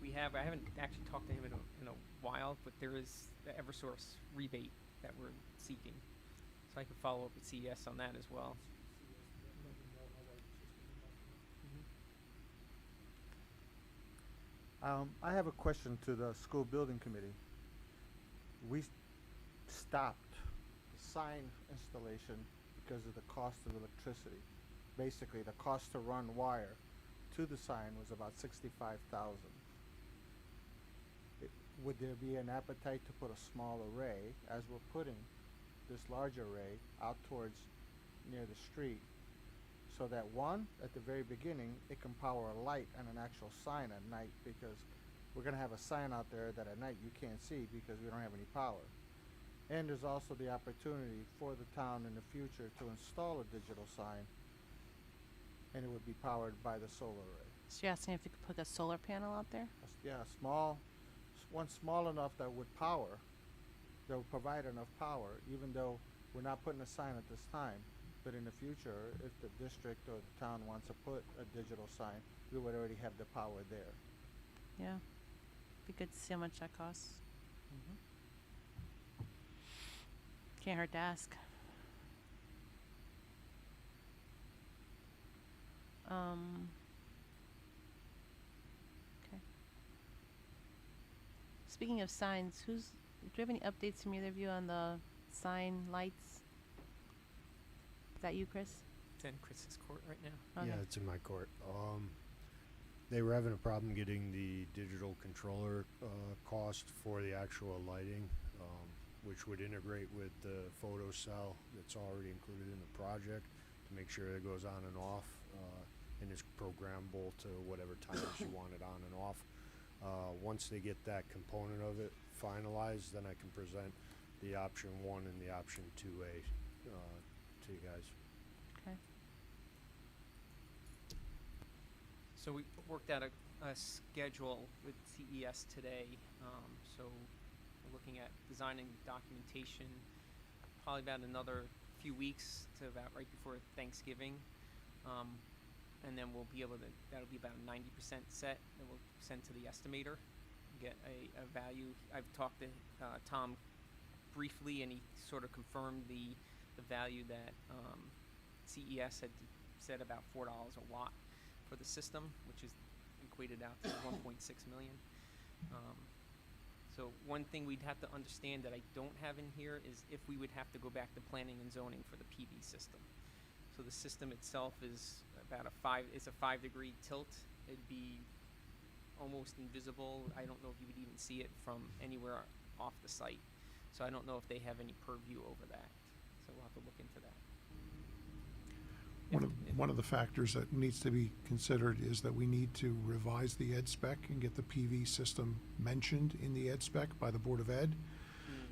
We have. I haven't actually talked to him in a while, but there is the Eversource rebate that we're seeking. So I could follow up with CES on that as well. I have a question to the school building committee. We stopped the sign installation because of the cost of electricity. Basically, the cost to run wire to the sign was about $65,000. Would there be an appetite to put a small array, as we're putting this large array out towards near the street, so that one, at the very beginning, it can power a light and an actual sign at night, because we're gonna have a sign out there that at night you can't see because we don't have any power. And there's also the opportunity for the town in the future to install a digital sign, and it would be powered by the solar array. So you're asking if you could put a solar panel out there? Yeah, one small enough that would provide enough power, even though we're not putting a sign at this time. But in the future, if the district or the town wants to put a digital sign, we would already have the power there. Yeah. Be good to see how much that costs. Can't hurt to ask. Okay. Speaking of signs, do you have any updates from either of you on the sign lights? Is that you, Chris? It's in Chris's court right now. Okay. Yeah, it's in my court. They were having a problem getting the digital controller cost for the actual lighting, which would integrate with the photo cell that's already included in the project to make sure it goes on and off and is programmable to whatever times you want it on and off. Once they get that component of it finalized, then I can present the option 1 and the option 2A to you guys. Okay. So we worked out a schedule with CES today. So we're looking at designing documentation, probably about another few weeks to about right before Thanksgiving. And then we'll be able to, that'll be about 90% set, that we'll send to the estimator, get a value. I've talked to Tom briefly, and he sort of confirmed the value that CES had said, about $4 a watt for the system, which is equated out to 1.6 million. So one thing we'd have to understand that I don't have in here is if we would have to go back to planning and zoning for the PV system. So the system itself is about it's a 5-degree tilt. It'd be almost invisible. I don't know if you would even see it from anywhere off the site. So I don't know if they have any purview over that. So we'll have to look into that. One of the factors that needs to be considered is that we need to revise the ed spec and get the PV system mentioned in the ed spec by the Board of Ed.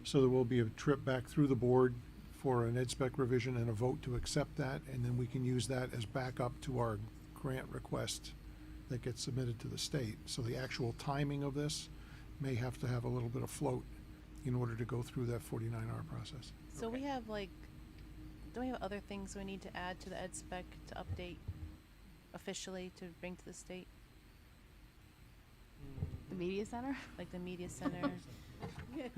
So there will be a trip back through the board for an ed spec revision and a vote to accept that, and then we can use that as backup to our grant request that gets submitted to the state. So the actual timing of this may have to have a little bit of float in order to go through that 49R process. So we have don't we have other things we need to add to the ed spec to update officially to bring to the state? The media center? like the media center. Yeah.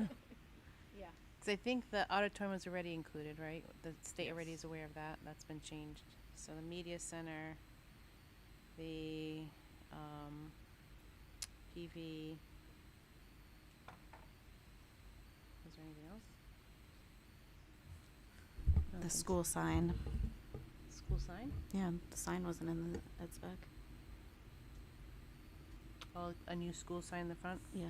Because I think the auditorium was already included, right? The state already is aware of that. That's been changed. So the media center, the PV. Was there anything else? I don't The think school sign. so. School sign? Yeah, the sign wasn't in the ed spec. Oh, a new school sign in the front? Yeah.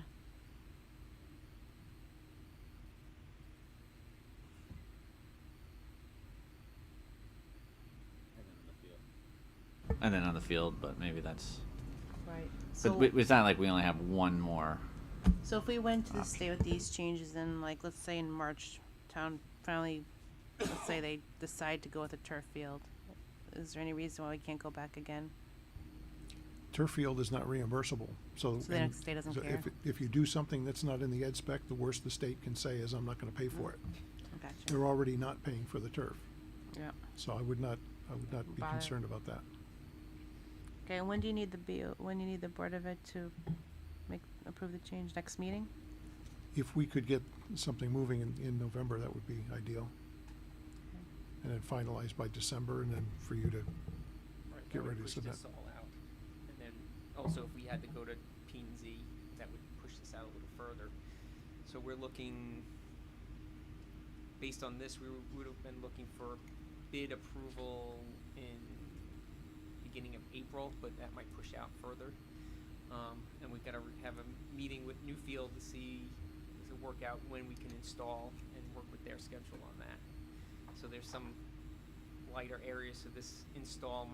And then on the field, but maybe that's. Right. But it's not like we only have one more. So if we went to the option. state with these changes and like, let's say in March, town finally, let's say they decide to go with a turf field, is there any reason why we can't go back again? Turf field is not reimbursable, so. So the and state doesn't so care? If you do something that's not in the ed spec, the worst the state can say is, I'm not gonna pay for it. Gotcha. They're already not paying for the turf, Yeah. so I would not be Bother. concerned about that. Okay, and when do you need the when do you need the Board of Ed to approve the change? Next meeting? If we could get something moving in November, that would be ideal. And then finalized by December, and then for you to Right, get that would ready to push submit. this all out. And then also if we had to go to P and Z, that would push this out a little further. So we're looking, based on this, we would have been looking for bid approval in beginning of April, but that might push out further. And we've got to have a meeting with Newfield to see, to work out when we can install and work with their schedule on that. So there's some lighter areas, so this install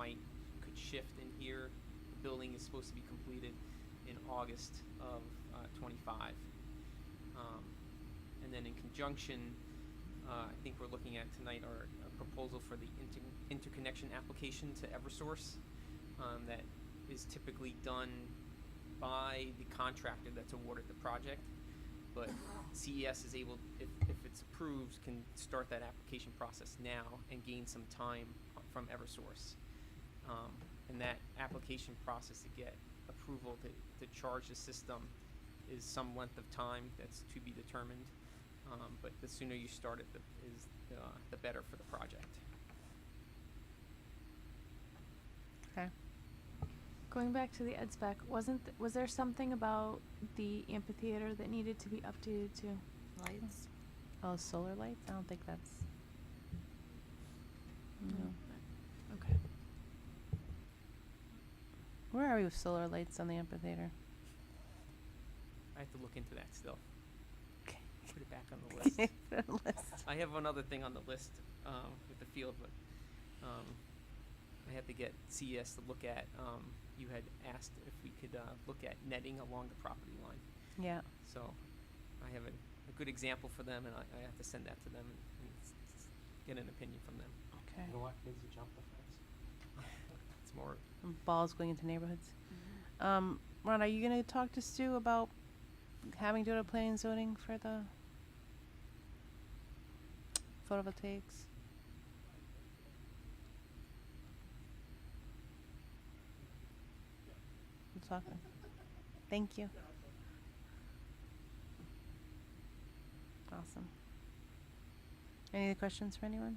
could shift in here. The building is supposed to be completed in August of 25. And then in conjunction, I think we're looking at tonight a proposal for the interconnection application to Eversource that is typically done by the contractor that's awarded the project. But CES is able, if it's approved, can start that application process now and gain some time from Eversource. And that application process to get approval to charge the system is some length of time that's to be determined. But the sooner you start it, the better for the project. Okay. Going back to the ed spec, was there something about the amphitheater that needed to be updated too? Lights. Oh, solar lights? I don't think that's. No. Okay. Where are we with solar lights on the amphitheater? I have to look into that still. Okay. Put it back on the list. The list. I have one other thing on the list with the field, but I have to get CES to look at. You had asked if we could look at netting along the property line. Yeah. So I have a good example for them, and I have to send that to them and get an opinion from them. Okay. You don't want kids to jump the fence. It's more. Balls going into neighborhoods. Ron, are you gonna talk to Stu about having to go to planning and zoning for the photovoltaics? We'll talk then. Thank you. Awesome. Any other questions for anyone?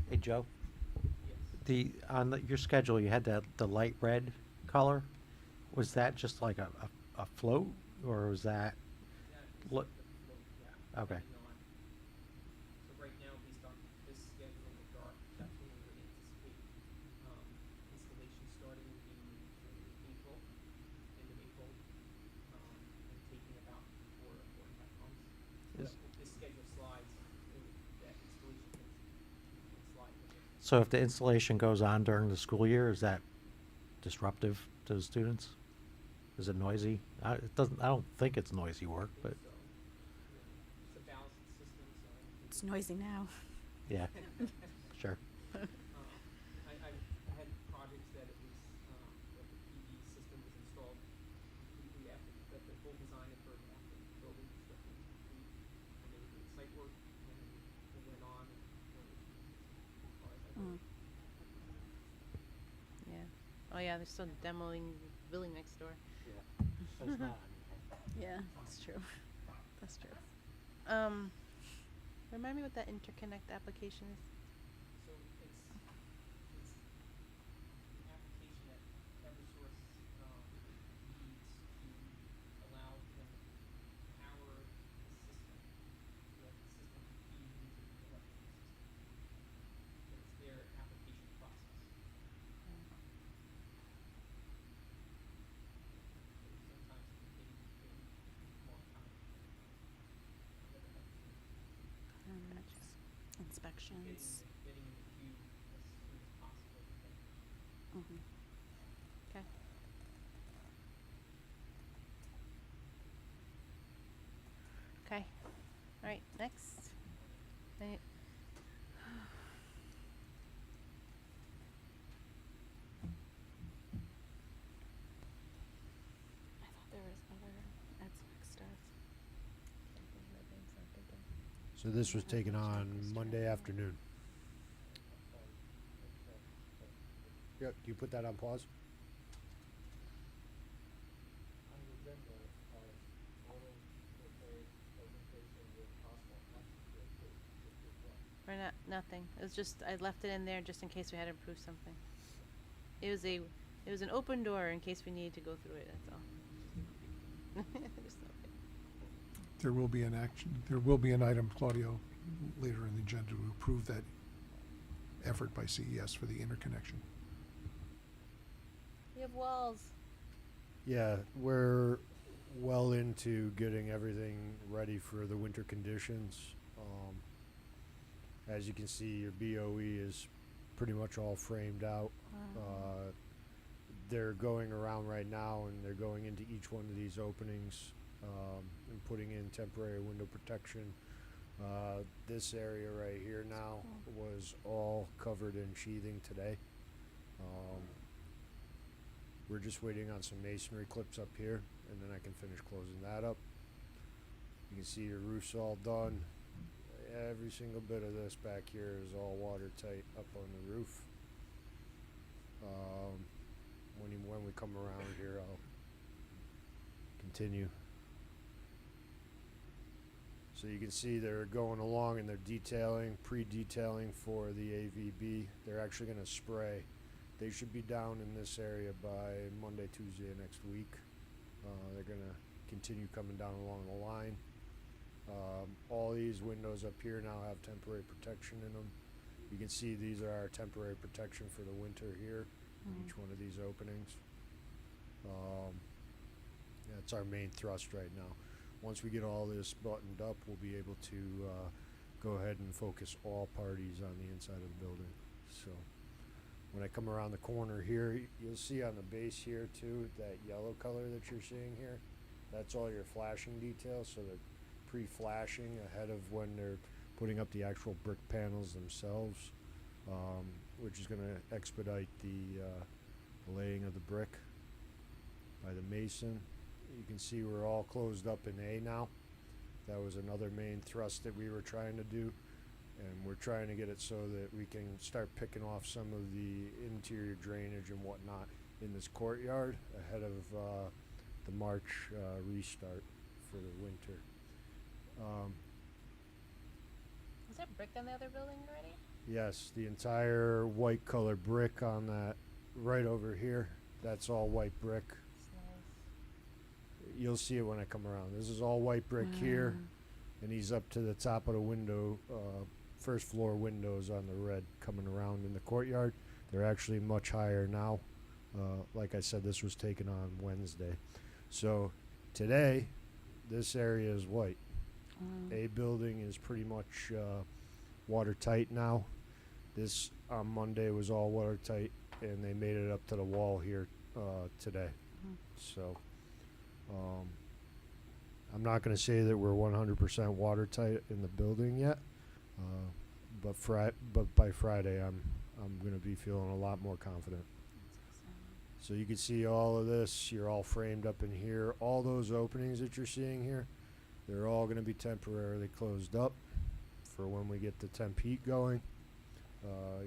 Hey, Joe, Yes. your schedule, you had the light red color. Was that just like a float, or was that? Look. Okay. So right now, based on this schedule in the dark, that's when we would anticipate installation starting in April, end of April, and taking about 4 to 4.5 months. So Is- if this schedule slides, that installation can slide with it. So if the installation goes on during the school year, is that disruptive to the students? Is it noisy? I don't think it's noisy work, but So, it's a balanced system, so I don't think It's noisy now. yeah, sure. I had projects that it was, that the PV system was installed completely after, that the full design occurred after the building construction was complete. And they were doing site work, and it went on, and as far as I know. Yeah. Oh yeah, they're still demoing building next door. That's not Yeah, that's true. That's true. Remind me what that interconnect application is. So it's an application that Eversource needs to allow them to power the system, so that the system can feed into the electrical system. So it's their application process. Sometimes it can take a long time. Inspections. Getting in the queue as soon as possible. Mm-hmm. Okay. Okay. All right. Next. Any- I thought there was other Edspec stuff. So this was taken on Monday afternoon. Yep, do you put that on pause? On the agenda are photos, presentation with possible Or not? Nothing. It was just I left it in there just in case we had to approve something. It was an open door in case we needed to go through it. That's all. Just okay. There will be an item, Claudio, later in the agenda to approve that effort by CES for the interconnection. We have walls. Yeah, we're well into getting everything ready for the winter conditions. As you can see, your BOE is pretty much all framed out. They're going around right now and they're going into each one of these openings and putting in temporary window protection. This area right here now was all covered in sheathing today. We're just waiting on some masonry clips up here and then I can finish closing that up. You can see your roof's all done. Every single bit of this back here is all watertight up on the roof. When we come around here, I'll continue. So you can see they're going along and they're detailing, pre-detailing for the AVB. They're actually going to spray. They should be down in this area by Monday, Tuesday of next week. They're going to continue coming down along the line. All these windows up here now have temporary protection in them. You can see these are our temporary protection for the winter here, each one of these openings. That's our main thrust right now. Once we get all this buttoned up, we'll be able to go ahead and focus all parties on the inside of the building. So when I come around the corner here, you'll see on the base here too, that yellow color that you're seeing here, that's all your flashing details. So they're pre-flashing ahead of when they're putting up the actual brick panels themselves, which is going to expedite the laying of the brick by the mason. You can see we're all closed up in A now. That was another main thrust that we were trying to do, and we're trying to get it so that we can start picking off some of the interior drainage and whatnot in this courtyard ahead of the March restart for the winter. Was there brick on the other building already? Yes, the entire white color brick on that right over here, that's all white brick. That's nice. You'll see it when I come around. This is all white brick here, and he's up to the top of the window, first floor windows on the red coming around in the courtyard. They're actually much higher now. Like I said, this was taken on Wednesday. So today, this area is white. A building is pretty much watertight now. This on Monday was all watertight, and they made it up to the wall here today. So I'm not going to say that we're 100% watertight in the building yet, but by Friday I'm going to be feeling a lot more confident. So you can see all of this. You're all framed up in here. All those openings that you're seeing here, they're all going to be temporarily closed up for when we get the temp heat going.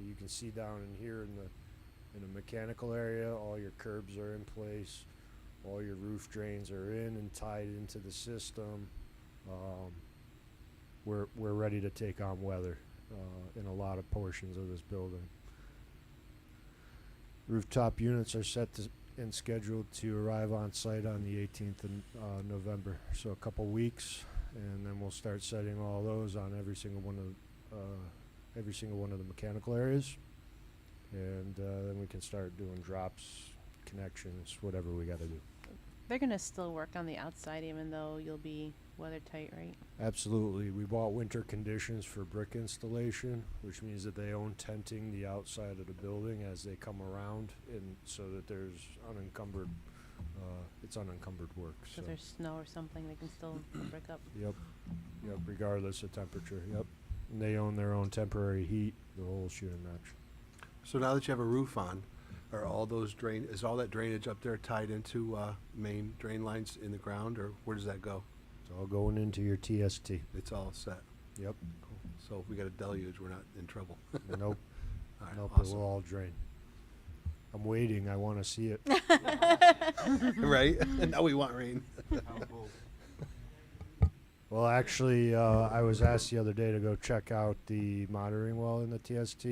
You can see down in here in In the mechanical area, all your curbs are in place, all your roof drains are in and tied into the system. We're ready to take on weather in a lot of portions of this building. Rooftop units are set to and scheduled to arrive on site on the 18th of November, so a couple weeks, and then we'll start setting all those on every single one of the mechanical areas, and then we can start doing drops, connections, whatever we got to do. They're gonna still work on the outside even though you'll be weather tight, right? Absolutely. We bought winter conditions for brick installation, which means that they own tenting the outside of the building as they come around, and so that there's unencumbered, it's unencumbered work. So if there's snow or something, they can still put brick up. Yep, regardless of temperature, yep. And they own their own temporary heat, the whole shooting match. So now that you have a roof on, are all those is all that drainage up there tied into main drain lines in the ground, or where does that go? It's all going into your TST. It's all set. Yep. Cool. So if we got a deluge, we're not in trouble. Nope. All right, Nope, it awesome. will all drain. I'm waiting, I want to see it. Right? Now we want rain. Well, actually, I was asked the other day to go check out the monitoring well in the TST,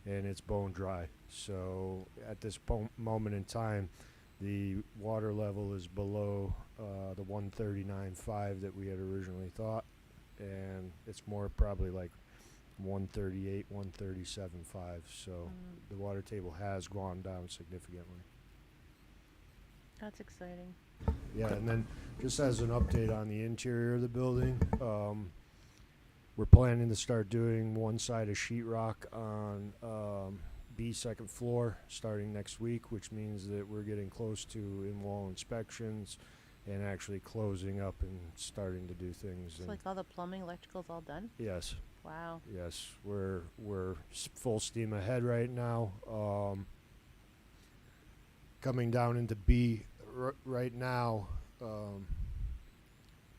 and it's bone dry. So at this moment in time, the water level is below the 139.5 that we had originally thought, and it's more probably like 138, 137.5. So the water table has gone down significantly. That's exciting. Yeah, and then just as an update on the interior of the building, we're planning to start doing one side of sheetrock on B second floor starting next week, which means that we're getting close to in-wall inspections and actually closing up and starting to do things. So And like all the plumbing, electrical's all done? yes, Wow. yes, we're full steam ahead right now. Coming down into B right now,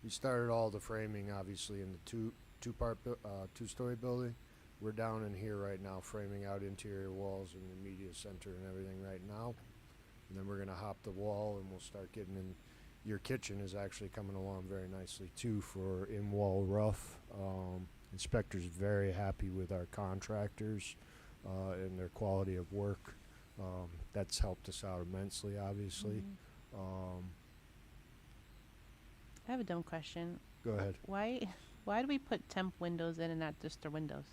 we started all the framing obviously in the two-story building. We're down in here right now framing out interior walls and the media center and everything right now, and then we're gonna hop the wall and we'll start getting in. Your kitchen is actually coming along very nicely too for in-wall rough. Inspector's very happy with our contractors and their quality of work. That's helped us out immensely, obviously. I have a dumb question. Go ahead. Why do we put temp windows in and not just the windows?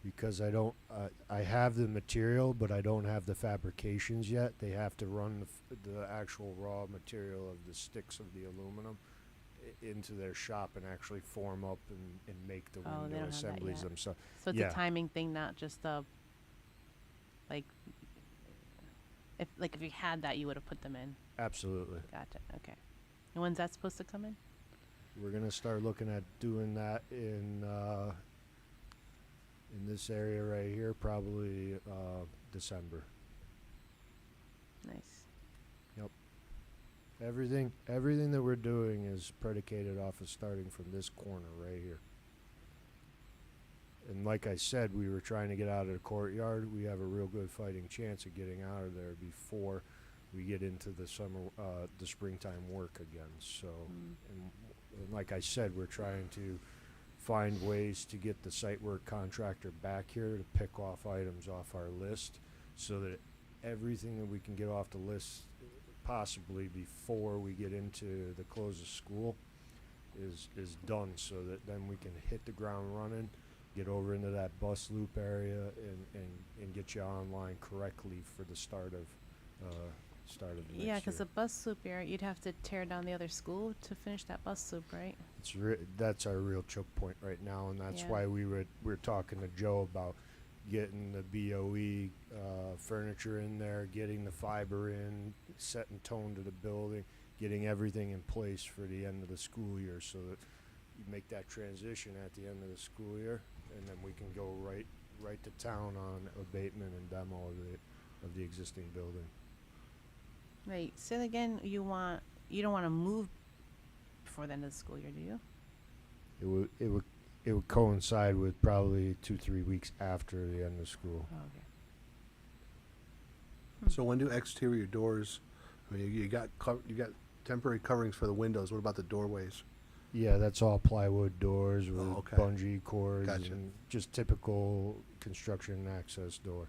Because I have the material, but I don't have the fabrications yet. They have to run the actual raw material of the sticks of the aluminum into their shop and actually form up and make the Oh, they window don't have that assemblies yet. themselves. So it's Yeah. a timing thing, not just a like if you had that you would have put them in. Absolutely. Gotcha. Okay. And when's that supposed to come in? We're gonna start looking at doing that in this area right here, probably December. Nice. Yep. Everything that we're doing is predicated off of starting from this corner right here. And like I said, we were trying to get out of the courtyard. We have a real good fighting chance of getting out of there before we get into the springtime work again. So, and like I said, we're trying to find ways to get the site work contractor back here to pick off items off our list, so that everything that we can get off the list possibly before we get into the close of school is done, so that then we can hit the ground running, get over into that bus loop area and get you online correctly for the start of the next Yeah, because year. the bus loop area, you'd have to tear down the other school to finish that bus loop, right? That's our real choke point right now, and that's Yeah. why we're talking to Joe about getting the BOE furniture in there, getting the fiber in, setting tone to the building, getting everything in place for the end of the school year, so that you make that transition at the end of the school year, and then we can go right to town on abatement and demo of the existing building. Right. Say that again. You don't want to move before the end of the school year, do you? It would coincide with probably 2-3 weeks after the end of school. Oh, okay. So when do exterior doors, I mean, you got temporary coverings for the windows, what about the doorways? Yeah, that's all plywood doors with okay. bungee cords Gotcha. and just typical construction access door.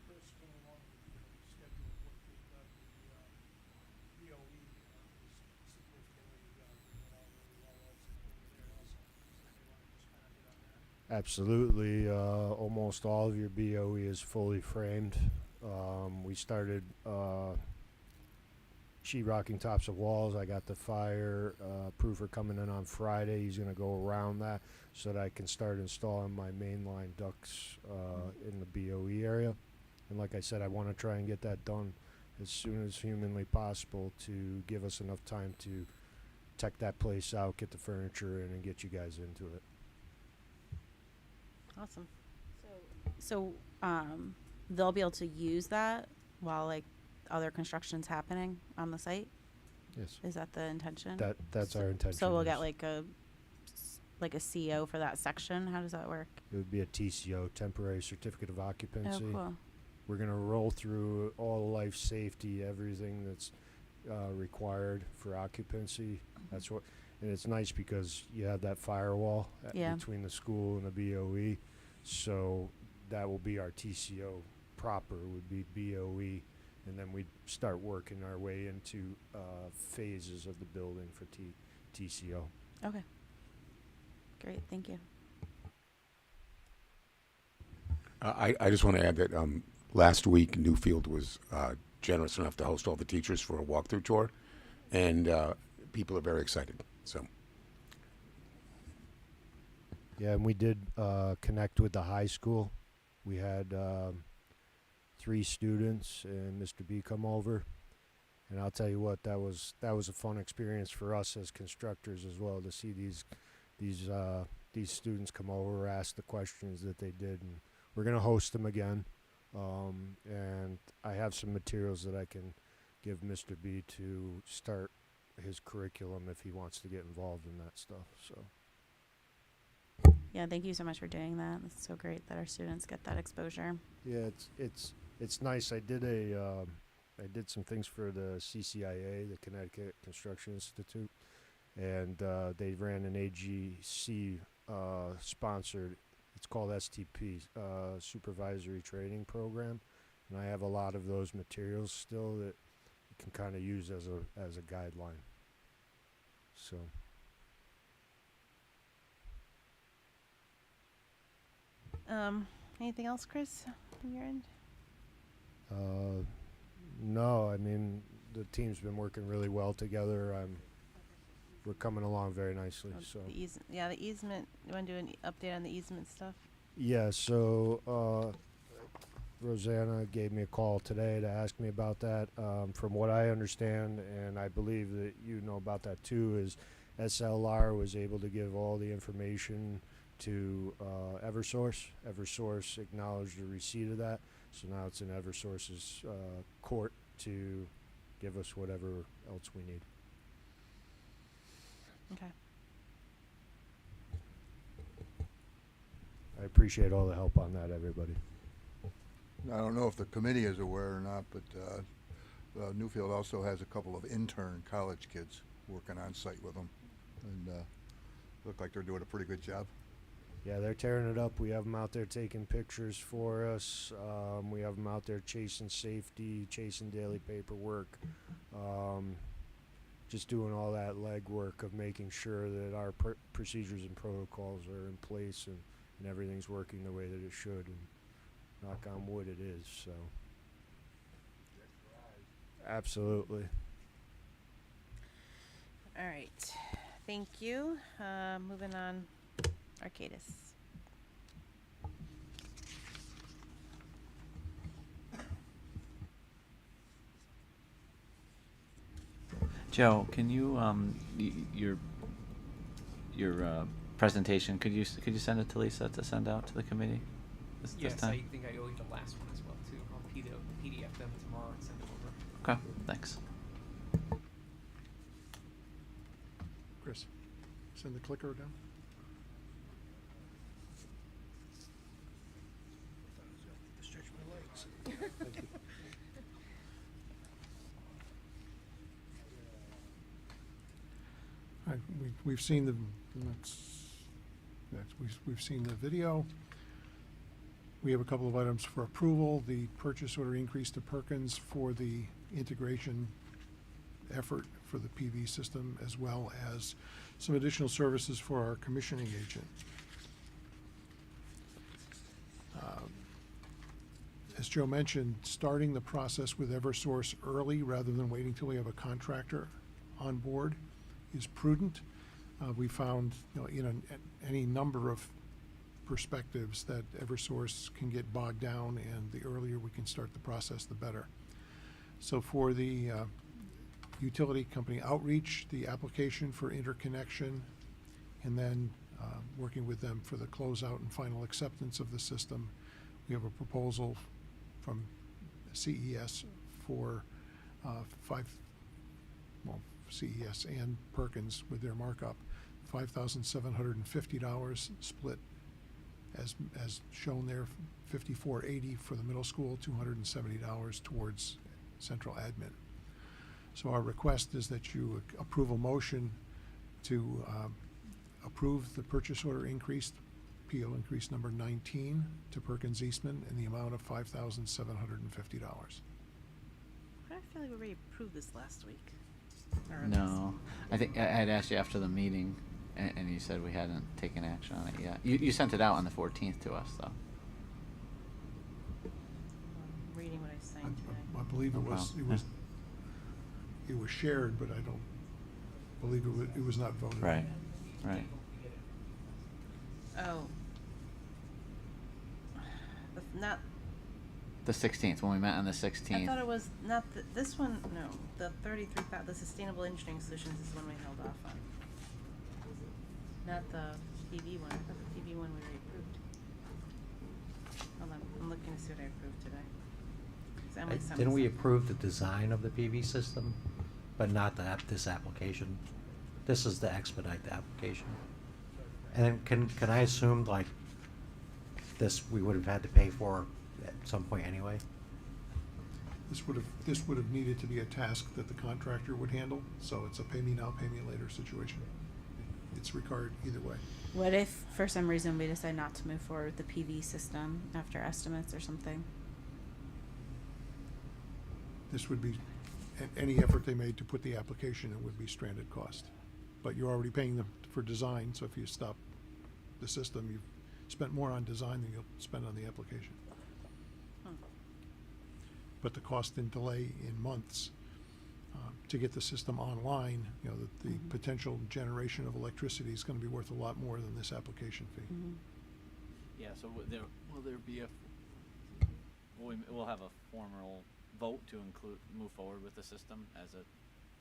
Chris came along with the schedule of work being done. The BOE is significantly bringing along really well over there also. So they want to just kind of hit on that. Absolutely. Almost all of your BOE is fully framed. We started sheetrocking tops of walls. I got the fire proofer coming in on Friday. He's going to go around that so that I can start installing my mainline ducts in the BOE area. And like I said, I want to try and get that done as soon as humanly possible to give us enough time to tech that place out, get the furniture in, and get you guys into it. Awesome. So they'll be able to use that while like other construction's happening on the site? Yes. Is that the intention? That's our intention. So we'll yes. get like a CO for that section? How does that work? It would be a TCO, temporary certificate of occupancy. Oh, cool. We're going to roll through all the life safety, everything that's required for occupancy. That's what, and it's nice because you have that firewall Yeah. between the school and the BOE. So that will be our TCO proper, would be BOE. And then we'd start working our way into phases of the building for TCO. Okay. Great, thank you. I just want to add that last week Newfield was generous enough to host all the teachers for a walkthrough tour, and people are very excited. So. Yeah, and we did connect with the high school. We had 3 students and Mr. B come over, and I'll tell you what, that was a fun experience for us as constructors as well to see these students come over, ask the questions that they did, and we're gonna host them again. And I have some materials that I can give Mr. B to start his curriculum if he wants to get involved in that stuff. So. Yeah, thank you so much for doing that. It's so great that our students get that exposure. Yeah, it's nice. I did some things for the CCIA, the Connecticut Construction Institute, and they ran an AGC sponsored. It's called STP, Supervisory Training Program, and I have a lot of those materials still that you can kind of use as a guideline. So. Anything else, Chris, from your end? No, I mean, the team's been working really well together. We're coming along very nicely. So The easement. You want to do an update on the easement stuff? yeah, so Rosanna gave me a call today to ask me about that. From what I understand, and I believe that you know about that too, is SLR was able to give all the information to Eversource. Eversource acknowledged the receipt of that, so now it's in Eversource's court to give us whatever else we need. Okay. I appreciate all the help on that, everybody. I don't know if the committee is aware or not, but Newfield also has a couple of intern college kids working on site with them, and look like they're doing a pretty good job. Yeah, they're tearing it up. We have them out there taking pictures for us. We have them out there chasing safety, chasing daily paperwork, just doing all that legwork of making sure that our procedures and protocols are in place and everything's working the way that it should. And knock on wood, it is. So, absolutely. All right. Thank you. Moving on. Arcadis. Joe, can you your presentation? Could you send it to Lisa to send out to the committee this Yes, time? I think I owe you the last one as well too. I'll PDF them tomorrow and send them over. Okay, thanks. Chris, send the clicker down. Stretch my legs. we've seen the, we've seen the video. We have a couple of items for approval. The purchase order increase to Perkins for the integration effort for the PV system, as well as some additional services for our commissioning agent. As Joe mentioned, starting the process with Eversource early rather than waiting till we have a contractor on board is prudent. We found, in any number of perspectives that Eversource can get bogged down, and the earlier we can start the process, the better. So for the utility company outreach, the application for interconnection, and then working with them for the closeout and final acceptance of the system, we have a proposal from CES for CES and Perkins with their markup, $5,750 split as shown there, $54.80 for the middle school, $270 towards central admin. So our request is that you approve a motion to approve the purchase order increase, PO increase number 19 to Perkins Eastman in the amount of $5,750. I feel like we already approved this last week. Or No, I think I had asked you after the meeting, and you said we hadn't taken action on it yet. You sent it out on the 14th to us, though. I'm reading what I signed today. I believe No problem. it was shared, but I don't believe it was not voted. Right, right. Oh. Not, The 16th, when we met on the I 16th. thought it was not this one, no, the 33,000, the Sustainable Engineering Solutions is the one we held off on. Not the PV one. I thought the PV one we already approved. Hold on, I'm looking to see what I approved today. 'Cause Emily sent me Didn't we something. approve the design of the PV system, but not this application? This is to expedite the application. And then can I assume, like, this we would have had to pay for at some point anyway? This would have needed to be a task that the contractor would handle, so it's a pay me now, pay me later situation. It's required either way. What if, for some reason, we decide not to move forward with the PV system after estimates or something? This would be, any effort they made to put the application in would be stranded cost. But you're already paying them for design, so if you stop the system, you've spent more on design than you'll spend on the application. But the cost and delay in months to get the system online, the potential generation of electricity is going to be worth a lot more than this application fee. Yeah, so will there be we'll have a formal vote to move forward with the system as a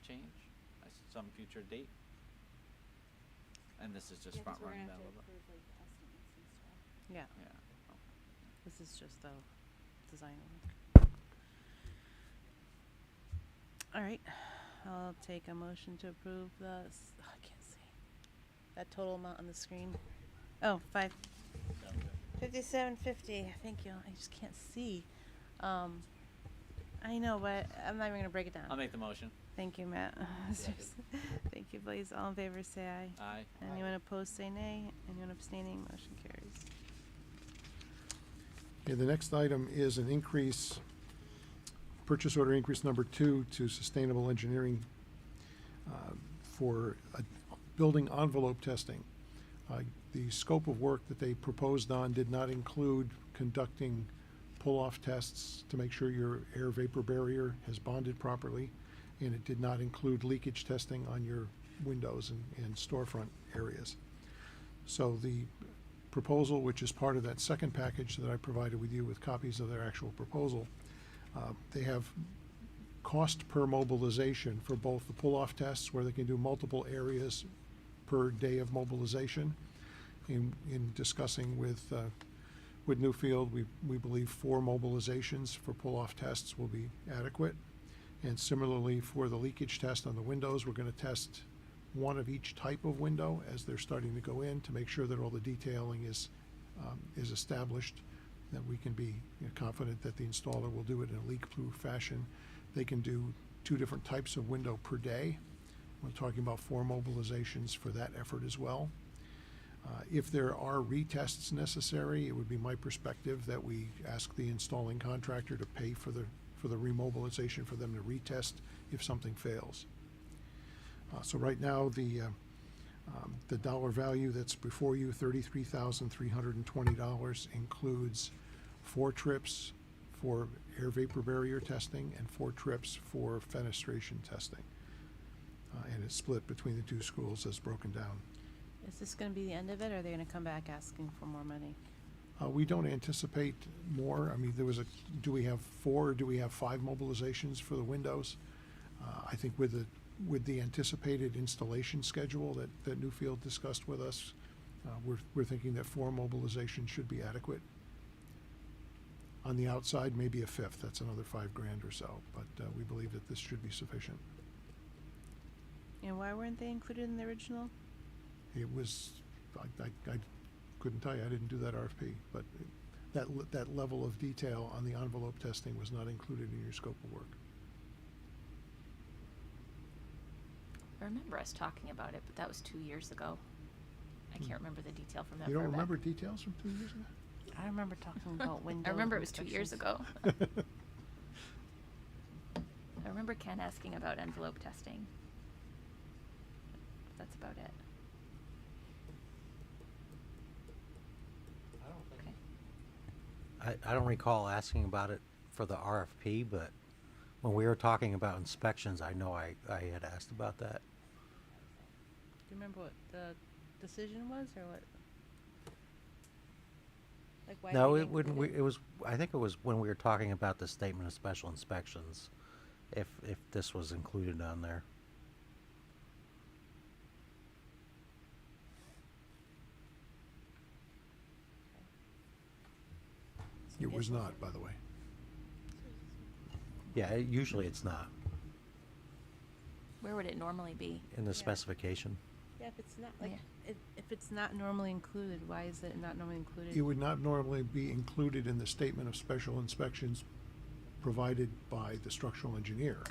change at some future date? And this is just front running that a little bit? Yeah, Yeah. Okay. this is just the design work. All right, I'll take a motion to approve I can't see. That total amount on the screen. Oh, 5750. Thank you. I just can't see. I know, but I'm not even gonna break it down. I'll make the motion. Thank you, Matt. Thank you, please. All in favor, say aye. Aye. Anyone opposed, say nay. Anyone abstaining, motion carries. Okay, the next item is an increase, purchase order increase number 2 to Sustainable Engineering for building envelope testing. The scope of work that they proposed on did not include conducting pull-off tests to make sure your air vapor barrier has bonded properly, and it did not include leakage testing on your windows and storefront areas. So the proposal, which is part of that second package that I provided with you with copies of their actual proposal, they have cost per mobilization for both the pull-off tests, where they can do multiple areas per day of mobilization. In discussing with Newfield, we believe 4 mobilizations for pull-off tests will be adequate. And similarly, for the leakage test on the windows, we're going to test one of each type of window as they're starting to go in to make sure that all the detailing is established, that we can be confident that the installer will do it in a leak-proof fashion. They can do 2 different types of window per day, We're talking about 4 mobilizations for that effort as well. If there are retests necessary, it would be my perspective that we ask the installing contractor to pay for the remobilization, for them to retest if something fails. So right now, the dollar value that's before you, $33,320, includes 4 trips for air vapor barrier testing and 4 trips for fenestration testing. And it's split between the 2 schools as broken down. Is this gonna be the end of it, or are they gonna come back asking for more money? We don't anticipate more. I mean, do we have 4 or do we have 5 mobilizations for the windows? I think with the anticipated installation schedule that Newfield discussed with us, we're thinking that 4 mobilizations should be adequate. On the outside, maybe a 5th. That's another $5,000 or so, but we believe that this should be sufficient. And why weren't they included in the original? It was, I couldn't tell you, I didn't do that RFP, but that level of detail on the envelope testing was not included in your scope of work. I remember us talking about it, but that was 2 years ago. I can't remember the detail from that. You don't far back. remember details from 2 years ago? I remember talking about window I remember it was 2 years inspections. ago. I remember Ken asking about envelope testing. That's about it. I don't recall asking about it for the RFP, but when we were talking about inspections, I know I had asked about that. Do you remember what the decision was, or what? Like why No, they it wouldn't, included it was, I think it was when we were talking about the statement of special inspections, if this was included on there. It was not, by the way. Yeah, usually it's not Where would it normally be? in the Yeah. specification. Yeah, if it's not, like, Yeah. if it's not normally included, why is it not normally included? It would not normally be included in the statement of special inspections provided by the structural engineer.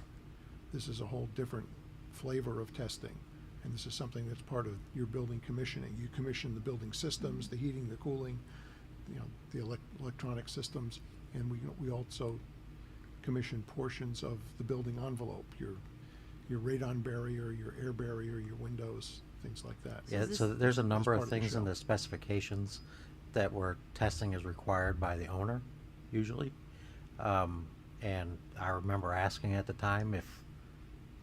This is a whole different flavor of testing, and this is something that's part of your building commissioning. You commission the building systems, the heating, the cooling, the electronic systems, and we also commission portions of the building envelope, your radon barrier, your air barrier, your windows, things like that. Yeah, this- so there's a number part of of the things in shell. the specifications that where testing is required by the owner, usually. And I remember asking at the time if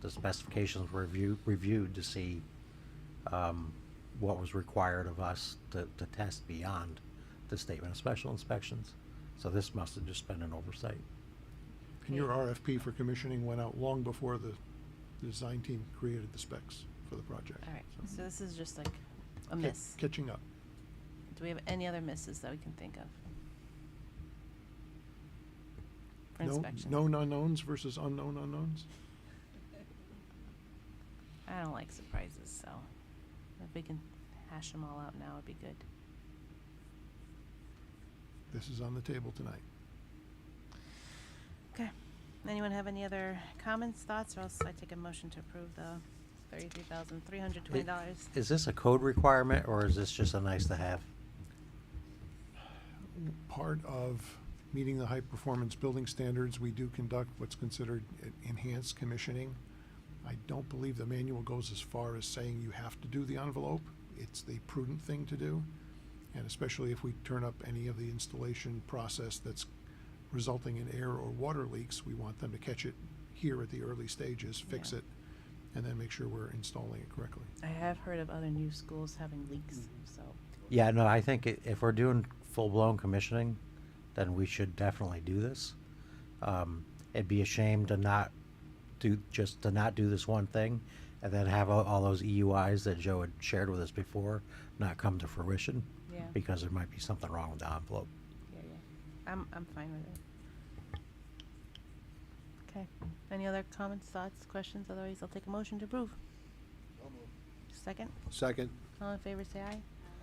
the specifications were reviewed to see what was required of us to test beyond the statement of special inspections. So this must have just been an oversight. And your RFP for commissioning went out long before the design team created the specs for the project. All right, so this is just like a miss. Catching up. Do we have any other misses that we can think of? For inspection? Known unknowns versus unknown unknowns? I don't like surprises, so if we can hash them all out now, it'd be good. This is on the table tonight. Okay. Anyone have any other comments, thoughts, or else I take a motion to approve the $33,320? Is this a code requirement, or is this just a nice to have? Part of meeting the high-performance building standards, we do conduct what's considered enhanced commissioning. I don't believe the manual goes as far as saying you have to do the envelope. It's the prudent thing to do, and especially if we turn up any of the installation process that's resulting in air or water leaks, we want them to catch it here at the early stages, fix Yeah. it, and then make sure we're installing it correctly. I have heard of other new schools having leaks, so. Yeah, no, I think if we're doing full-blown commissioning, then we should definitely do this. It'd be a shame to not do this one thing and then have all those EUIs that Joe had shared with us before not come to fruition. Yeah. Because there might be something wrong with the envelope. Yeah, yeah. I'm fine with it. Okay. Any other comments, thoughts, questions? Otherwise, I'll take a motion to approve. Second? Second. All in favor, say aye.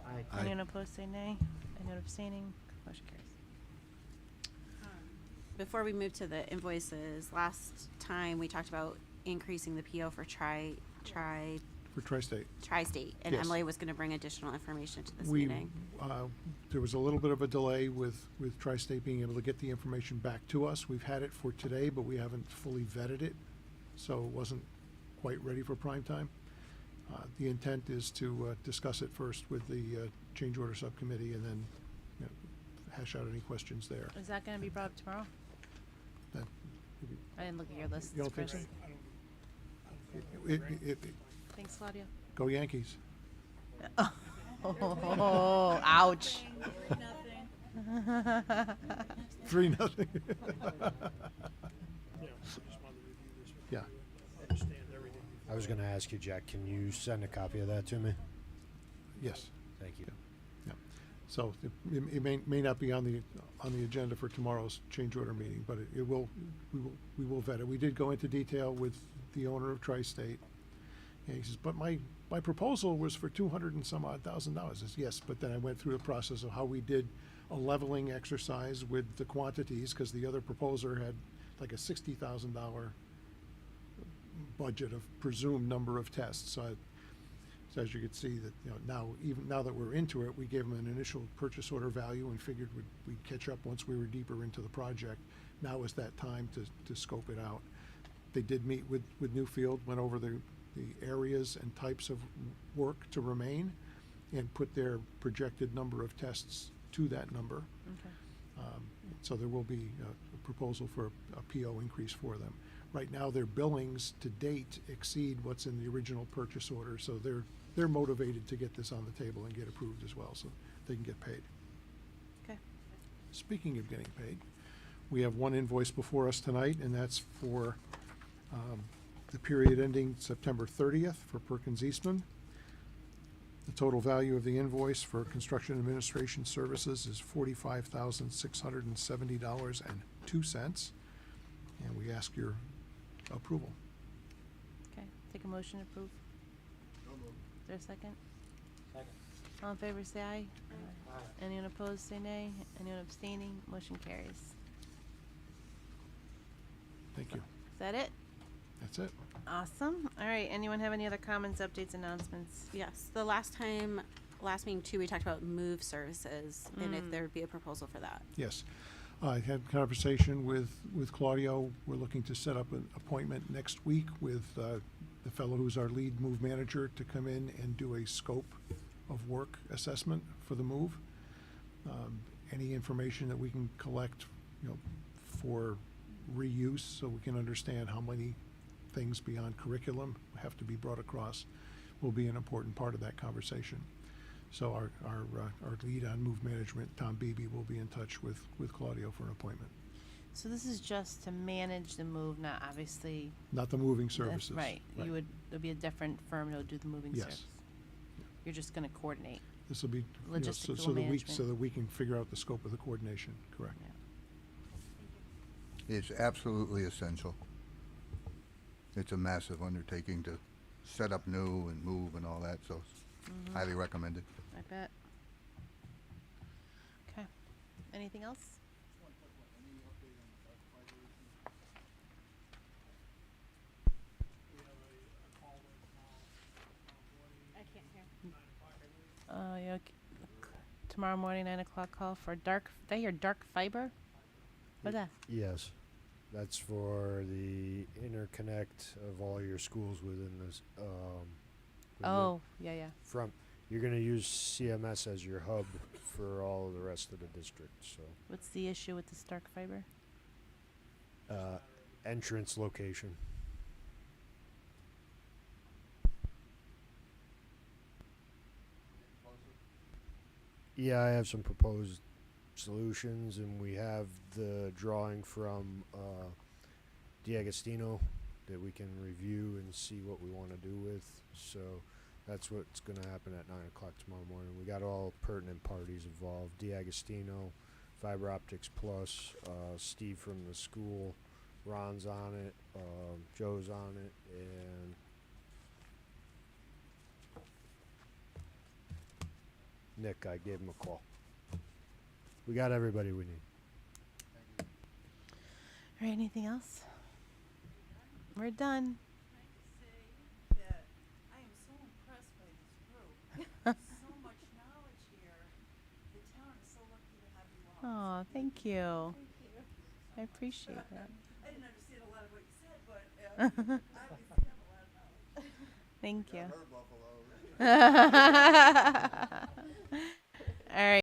Aye. Anyone opposed, say nay. Anyone abstaining? Motion carries. Before we move to the invoices, last time we talked about increasing the PO for For Tri-State. Tri-State, and Yes. Emily was going to bring additional information to this We, meeting. there was a little bit of a delay with Tri-State being able to get the information back to us. We've had it for today, but we haven't fully vetted it, so it wasn't quite ready for prime time. The intent is to discuss it first with the change order subcommittee and then hash out any questions there. Is that gonna be brought up tomorrow? That- I didn't look at your list, You don't think Chris. so? It- Thanks, Claudia. Go Yankees. Oh, ouch. 3-0. Yeah. I was gonna ask you, Jack, can you send a copy of that to me? Yes. Thank you. Yeah. So it may not be on the agenda for tomorrow's change order meeting, but we will vet it. We did go into detail with the owner of Tri-State. And he says, but my proposal was for $200 and some odd thousand. I says, yes, but then I went through the process of how we did a leveling exercise with the quantities, because the other proposer had like a $60,000 budget of presumed number of tests. So as you could see that, now that we're into it, we gave them an initial purchase order value and figured we'd catch up once we were deeper into the project. Now is that time to scope it out. They did meet with Newfield, went over the areas and types of work to remain, and put their projected number of tests to that number. Okay. So there will be a proposal for a PO increase for them. Right now, their billings to date exceed what's in the original purchase order, so they're motivated to get this on the table and get approved as well, so they can get paid. Okay. Speaking of getting paid, we have one invoice before us tonight, and that's for the period ending September 30th for Perkins Eastman. The total value of the invoice for construction administration services is $45,670.02, and we ask your approval. Okay, take a motion to approve. Is there a second? Second. All in favor, say aye. Aye. Anyone opposed, say nay. Anyone abstaining, motion carries. Thank you. Is that it? That's it. Awesome. All right, anyone have any other comments, updates, announcements? Yes, the last meeting too, we talked about move services and if there would be a proposal for that. Yes. I had a conversation with Claudio. We're looking to set up an appointment next week with the fellow who's our lead move manager to come in and do a scope of work assessment for the move. Any information that we can collect, for reuse, so we can understand how many things beyond curriculum have to be brought across, will be an important part of that conversation. So our lead on move management, Tom Beebe, will be in touch with Claudio for an appointment. So this is just to manage the move, not obviously. Not the moving That's services. right. There'll be a different firm that'll do the moving Yes. service. You're just gonna coordinate. This will be, Logistical so that management. we can figure out the scope of the coordination, correct? Yeah. It's absolutely essential. It's a massive undertaking to set up new and move and all that, so it's highly recommended. I bet. Okay. Anything else? I can't hear. Yeah. Tomorrow morning, 9 o'clock call for dark. Did I hear dark fiber? What's that? Yes, that's for the interconnect of all your schools within this. Oh, yeah. You're gonna use CMS as your hub for all of the rest of the district, so. What's the issue with this dark fiber? Entrance location. Yeah, I have some proposed solutions, and we have the drawing from D'Agostino that we can review and see what we want to do with. So that's what's going to happen at 9 o'clock tomorrow morning. We got all pertinent parties involved: D'Agostino, Fiber Optics Plus, Steve from the school, Ron's on it, Joe's on it, and Nick. I gave him a call. We got everybody we need. All right, anything else? We're done. Thank you. I appreciate that. I didn't understand a lot of what you said, but obviously you have a lot of knowledge. Thank you. Yeah, her buffalo.